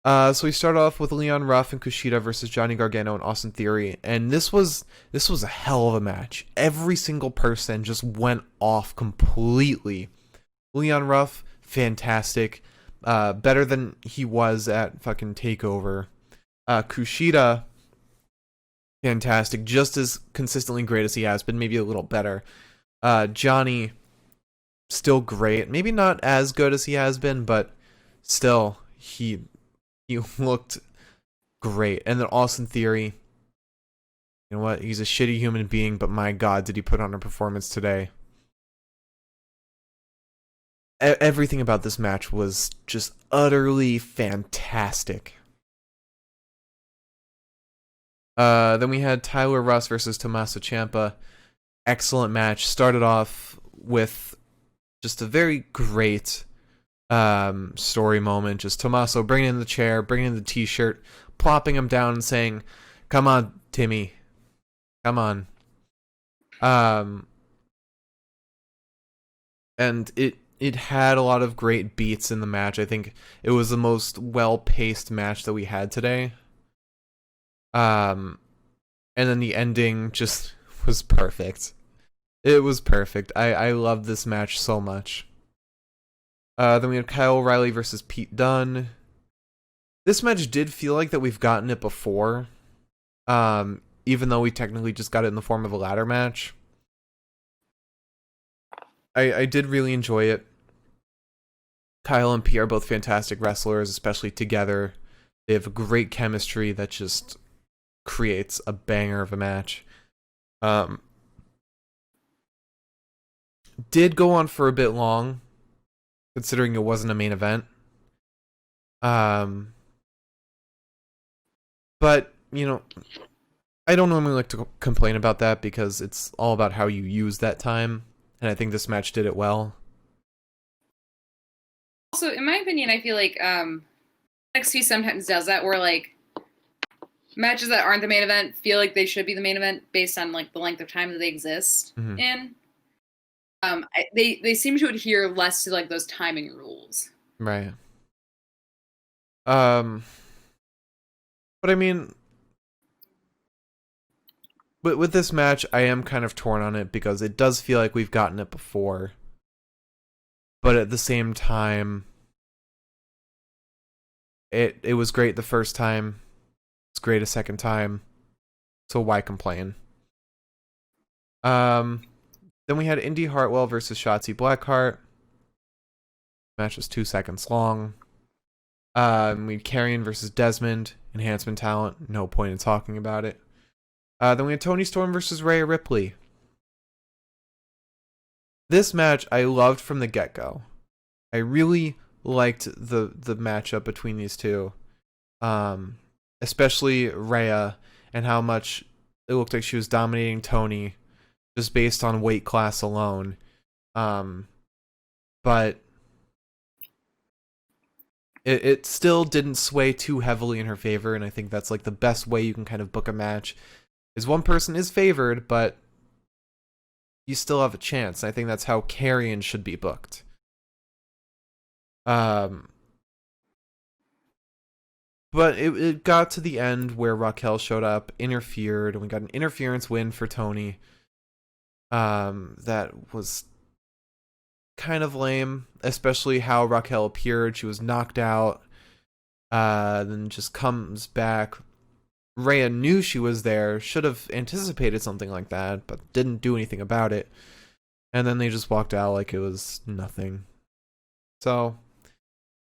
So we start off with Leon Ruff and Kushida versus Johnny Gargano and Austin Theory, and this was a hell of a match. Every single person just went off completely. Leon Ruff, fantastic, better than he was at fucking Takeover. Kushida, fantastic, just as consistently great as he has been, maybe a little better. Johnny, still great, maybe not as good as he has been, but still he looked great. And then Austin Theory, you know what? He's a shitty human being, but my God, did he put on a performance today? Everything about this match was just utterly fantastic. Then we had Tyler Russ versus Tommaso Ciampa. Excellent match. Started off with just a very great story moment. Just Tommaso bringing in the chair, bringing in the t-shirt, plopping him down and saying, "Come on, Timmy. Come on." And it had a lot of great beats in the match. I think it was the most well-paced match that we had today. And then the ending just was perfect. It was perfect. I love this match so much. Then we had Kyle O'Reilly versus Pete Dunne. This match did feel like that we've gotten it before. Even though we technically just got it in the form of a ladder match. I did really enjoy it. Kyle and Pete are both fantastic wrestlers, especially together. They have a great chemistry that just creates a banger of a match. Did go on for a bit long, considering it wasn't a main event. But, you know, I don't normally like to complain about that because it's all about how you use that time, and I think this match did it well. Also, in my opinion, I feel like NXT sometimes does that where like matches that aren't the main event feel like they should be the main event based on like the length of time that they exist in. They seem to adhere less to like those timing rules. Right. But I mean, with this match, I am kind of torn on it because it does feel like we've gotten it before. But at the same time, it was great the first time. It's great a second time. So why complain? Then we had Indi Hartwell versus Shotzi Blackheart. Match was 2 seconds long. We had Carrion versus Desmond. Enhancement talent. No point in talking about it. Then we had Toni Storm versus Ray Ripley. This match I loved from the get-go. I really liked the matchup between these two. Especially Rhea and how much it looked like she was dominating Toni just based on weight class alone. But it still didn't sway too heavily in her favor, and I think that's like the best way you can kind of book a match is one person is favored, but you still have a chance. I think that's how Carrion should be booked. But it got to the end where Raquel showed up, interfered, and we got an interference win for Toni. That was kind of lame, especially how Raquel appeared. She was knocked out, then just comes back. Rhea knew she was there, should have anticipated something like that, but didn't do anything about it. And then they just walked out like it was nothing. So,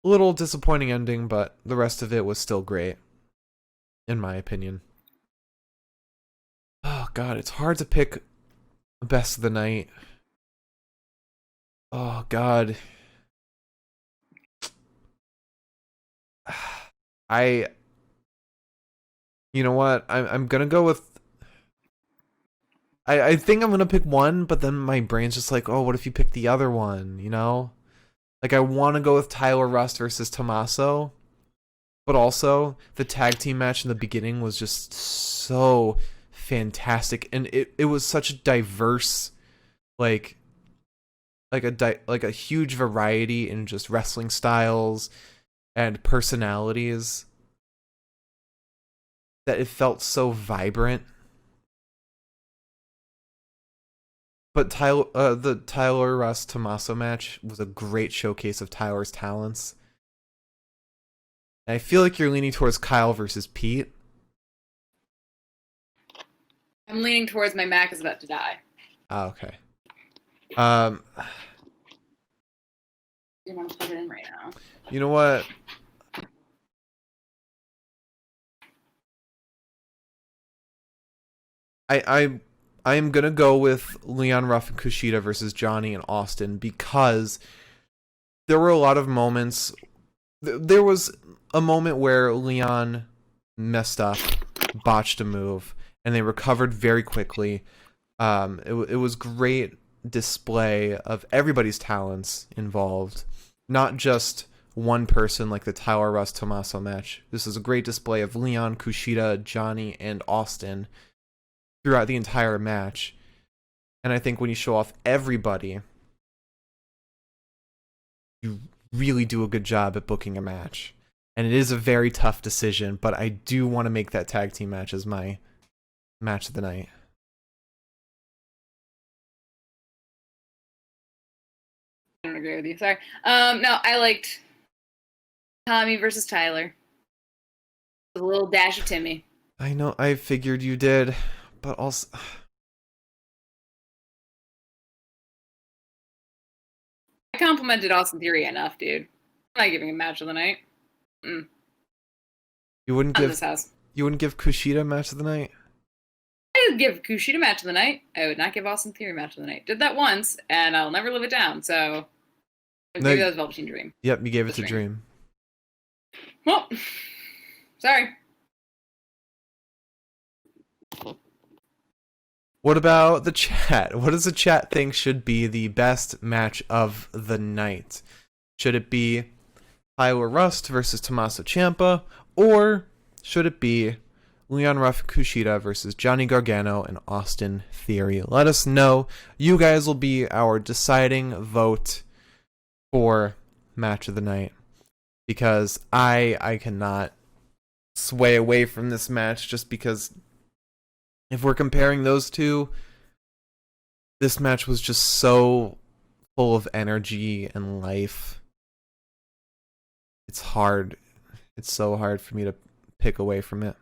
a little disappointing ending, but the rest of it was still great, in my opinion. Oh god, it's hard to pick best of the night. Oh god. I You know what? I'm gonna go with. I think I'm gonna pick one, but then my brain's just like, oh, what if you pick the other one? You know, like I want to go with Tyler Rust versus Tommaso, but also the tag team match in the beginning was just so fantastic, and it was such a diverse, like like a huge variety in just wrestling styles and personalities that it felt so vibrant. But the Tyler Russ Tommaso match was a great showcase of Tyler's talents. And I feel like you're leaning towards Kyle versus Pete. I'm leaning towards my Mac is about to die. Oh, okay. Um, You want to put it in right now? You know what? I am gonna go with Leon Ruff and Kushida versus Johnny and Austin because there were a lot of moments. There was a moment where Leon messed up, botched a move, and they recovered very quickly. It was great display of everybody's talents involved, not just one person like the Tyler Russ Tommaso match. This is a great display of Leon, Kushida, Johnny, and Austin throughout the entire match. And I think when you show off everybody, you really do a good job at booking a match. And it is a very tough decision, but I do want to make that tag team match as my match of the night. I don't agree with you. Sorry. No, I liked Tommy versus Tyler. With a little dash of Timmy. I know, I figured you did, but also... I complimented Austin Theory enough, dude. I'm not giving him match of the night. You wouldn't Not in give this house. You wouldn't give Kushida match of the night? I would give Kushida match of the night. I would not give Austin Theory match of the night. Did that once, and I'll never live it down. So maybe that was Velveteen Dream. Yep, you gave it to Dream. Well, sorry. What about the chat? What does the chat think should be the best match of the night? Should it be Tyler Rust versus Tommaso Ciampa, or should it be Leon Ruff Kushida versus Johnny Gargano and Austin Theory? Let us know. You guys will be our deciding vote for match of the night, because I cannot sway away from this match just because if we're comparing those two, this match was just so full of energy and life. It's hard. It's so hard for me to pick away from it.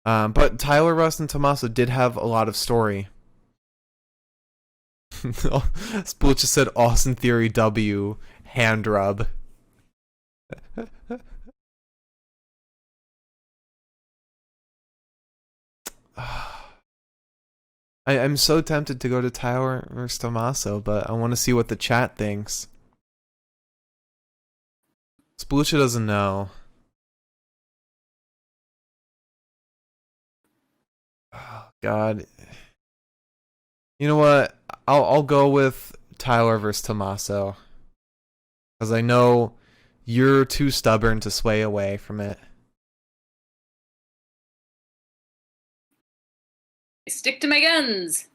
But Tyler Rust and Tommaso did have a lot of story. Split just said Austin Theory W, hand rub. I'm so tempted to go to Tyler versus Tommaso, but I want to see what the chat thinks. Splucha doesn't know. Oh, God. You know what? I'll go with Tyler versus Tommaso, because I know you're too stubborn to sway away from it. Stick to my guns.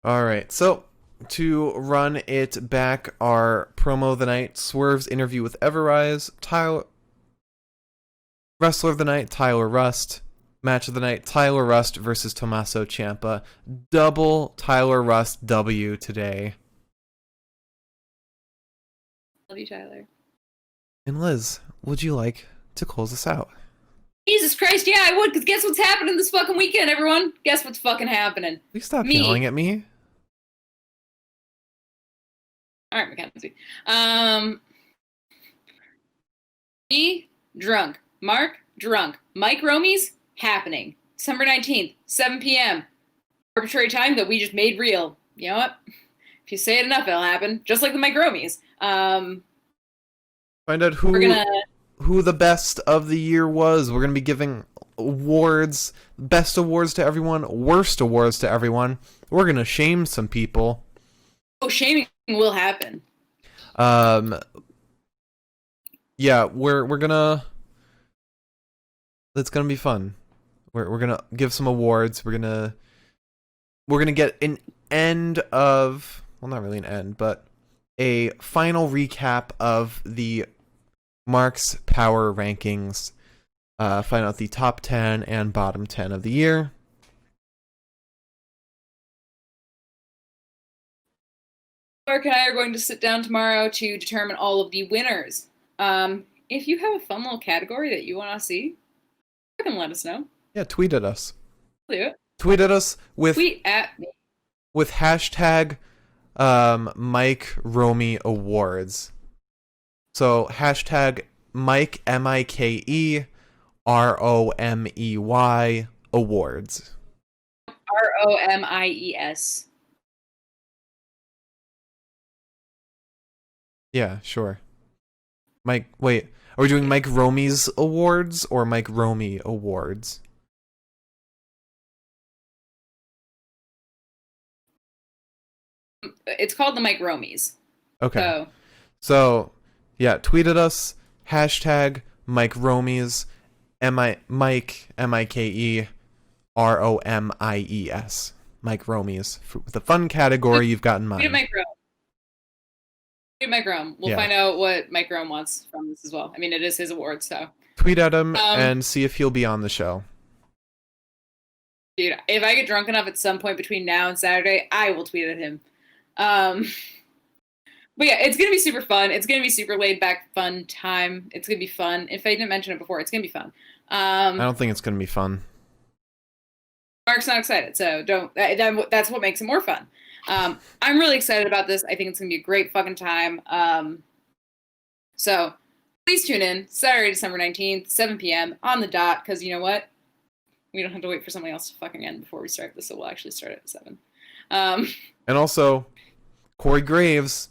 Alright, so to run it back, our promo of the night, Swerve's interview with Everrise, Wrestler of the night, Tyler Rust. Match of the night, Tyler Rust versus Tommaso Ciampa. Double Tyler Rust W today. Love you, Tyler. And Liz, would you like to close us out? Jesus Christ, yeah, I would, because guess what's happening this fucking weekend, everyone? Guess what's fucking happening? Please stop yelling at me. Alright, Mackenzie. Me, drunk. Mark, drunk. Mike Romy's happening. December 19th, 7 p.m. Arbitrary time that we just made real. You know what? If you say it enough, it'll happen. Just like the Mike Romies. Find out who the best of the year was. We're gonna be giving awards, best awards to everyone, worst awards to everyone. We're gonna shame some people. Oh, shaming will happen. Yeah, we're gonna. It's gonna be fun. We're gonna give some awards. We're gonna get an end of, well, not really an end, but a final recap of the Mark's Power Rankings. Find out the top 10 and bottom 10 of the year. Mark and I are going to sit down tomorrow to determine all of the winners. If you have a fun little category that you want to see, you can let us know. Yeah, tweet at us. Do it. Tweet at us tweet at me with hashtag Mike Romy Awards. So hashtag Mike MikeRomey Awards. ROMIES. Yeah, sure. Mike, wait, are we doing Mike Romy's Awards or Mike Romy Awards? It's called the Mike Romies. Okay. So yeah, tweet at us, hashtag Mike Romies, Mike MikeRomies, Mike Romies, with the fun category you've got in mind. Tweet at Mike Rome. We'll find out what Mike Rome wants from this as well. I mean, it is his award, so. Tweet at him and see if he'll be on the show. Dude, if I get drunk enough at some point between now and Saturday, I will tweet at him. But yeah, it's going to be super fun. It's going to be super laid back, fun time. It's going to be fun. If I didn't mention it before, it's going to be fun. I don't think it's going to be fun. Mark's not excited, so don't. That's what makes it more fun. I'm really excited about this. I think it's going to be a great fucking time. So please tune in Saturday, December 19th, 7 p.m. on the dot, because you know what? We don't have to wait for somebody else to fucking end before we start this, so we'll actually start at 7. And also, Corey Graves,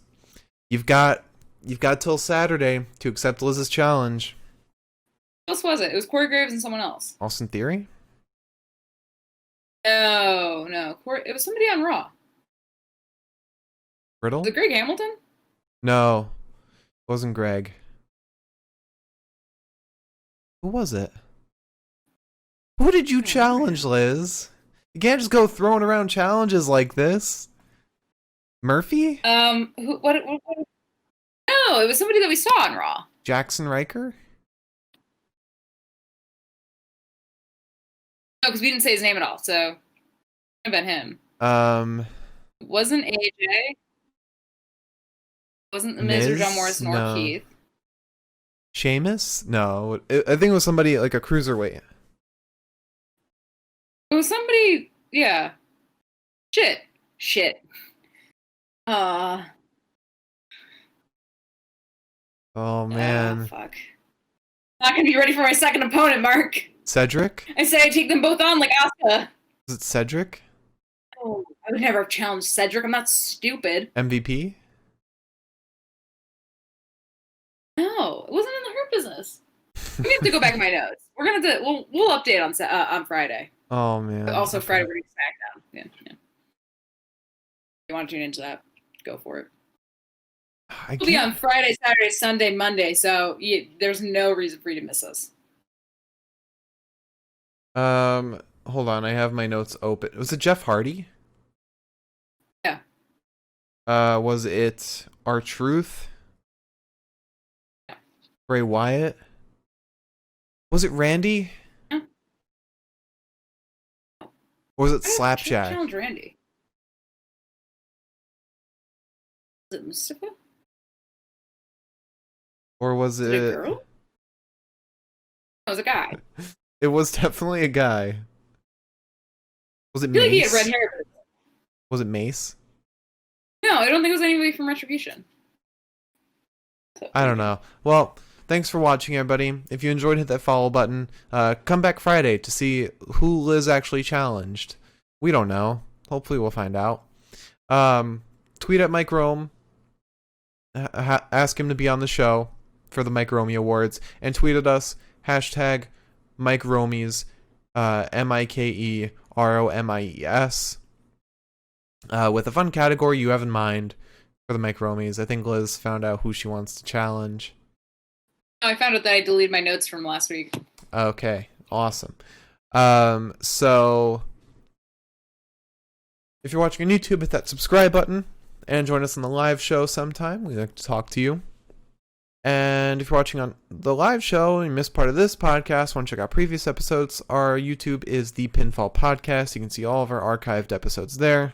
you've got till Saturday to accept Liz's challenge. Who else was it? It was Corey Graves and someone else. Austin Theory? No. It was somebody on Raw. Riddle? Was it Greg Hamilton? No. It wasn't Greg. Who was it? Who did you challenge, Liz? You can't just go throwing around challenges like this. Murphy? What? No, it was somebody that we saw on Raw. Jackson Riker? No, because we didn't say his name at all, so it could have been him. It wasn't AJ. It wasn't the Miz or John Morrison or Keith. Sheamus? No. I think it was somebody like a cruiserweight. It was somebody, yeah. Shit. Oh, man. Fuck. Not gonna be ready for my second opponent, Mark. Cedric? I say I take them both on like Asuka. Is it Cedric? Oh, I would never have challenged Cedric. I'm not stupid. MVP? No, it wasn't in the Hurt Business. We have to go back in my notes. We're gonna we'll update on Friday. Oh man. Also Friday we're doing SmackDown. Yeah. If you want to tune into that, go for it. We'll be on Friday, Saturday, Sunday, Monday, so there's no reason for you to miss us. Hold on, I have my notes open. Was it Jeff Hardy? Yeah. Was it R-Truth? Yeah. Bray Wyatt? Was it Randy? Yeah. Or was it Slapjack? Challenge Randy. Was it Mustafa? Or was it a girl? It was a guy. It was definitely a guy. Was it I feel Mace? like he had red hair. Was it Mace? No, I don't think it was anybody from Retribution. I don't know. Well, thanks for watching, everybody. If you enjoyed, hit that follow button. Come back Friday to see who Liz actually challenged. We don't know. Hopefully we'll find out. tweet at Mike Rome. Ask him to be on the show for the Mike Romey Awards, and tweet at us hashtag Mike Romies, MikeRomies, with a fun category you have in mind for the Mike Romies. I think Liz found out who she wants to challenge. Oh, I found out that I deleted my notes from last week. Okay, awesome. So if you're watching on YouTube, hit that subscribe button and join us on the live show sometime. We'd like to talk to you. And if you're watching on the live show and you missed part of this podcast, want to check out previous episodes, our YouTube is the Pinfall Podcast. You can see all of our archived episodes there.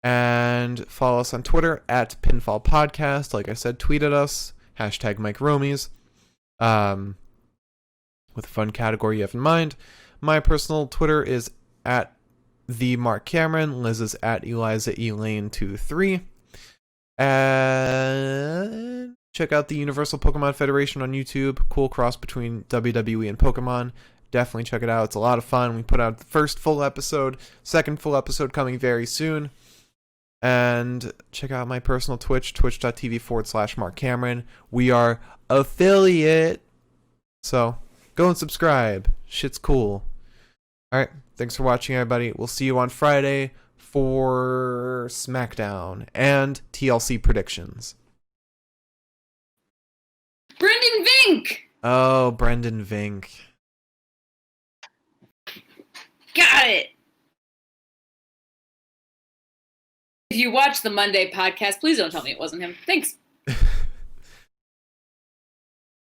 And follow us on Twitter at Pinfall Podcast. Like I said, tweet at us, hashtag Mike Romies, with a fun category you have in mind. My personal Twitter is at the Mark Cameron. Liz is at Eliza Elaine23. And check out the Universal Pokemon Federation on YouTube. Cool cross between WWE and Pokemon. Definitely check it out. It's a lot of fun. We put out the first full episode, second full episode coming very soon. And check out my personal Twitch, twitch.tv/Mark Cameron. We are affiliate. So go and subscribe. Shit's cool. All right. Thanks for watching, everybody. We'll see you on Friday for SmackDown and TLC predictions. Brendan Vink! Oh, Brendan Vink. Got it! If you watch the Monday podcast, please don't tell me it wasn't him. Thanks.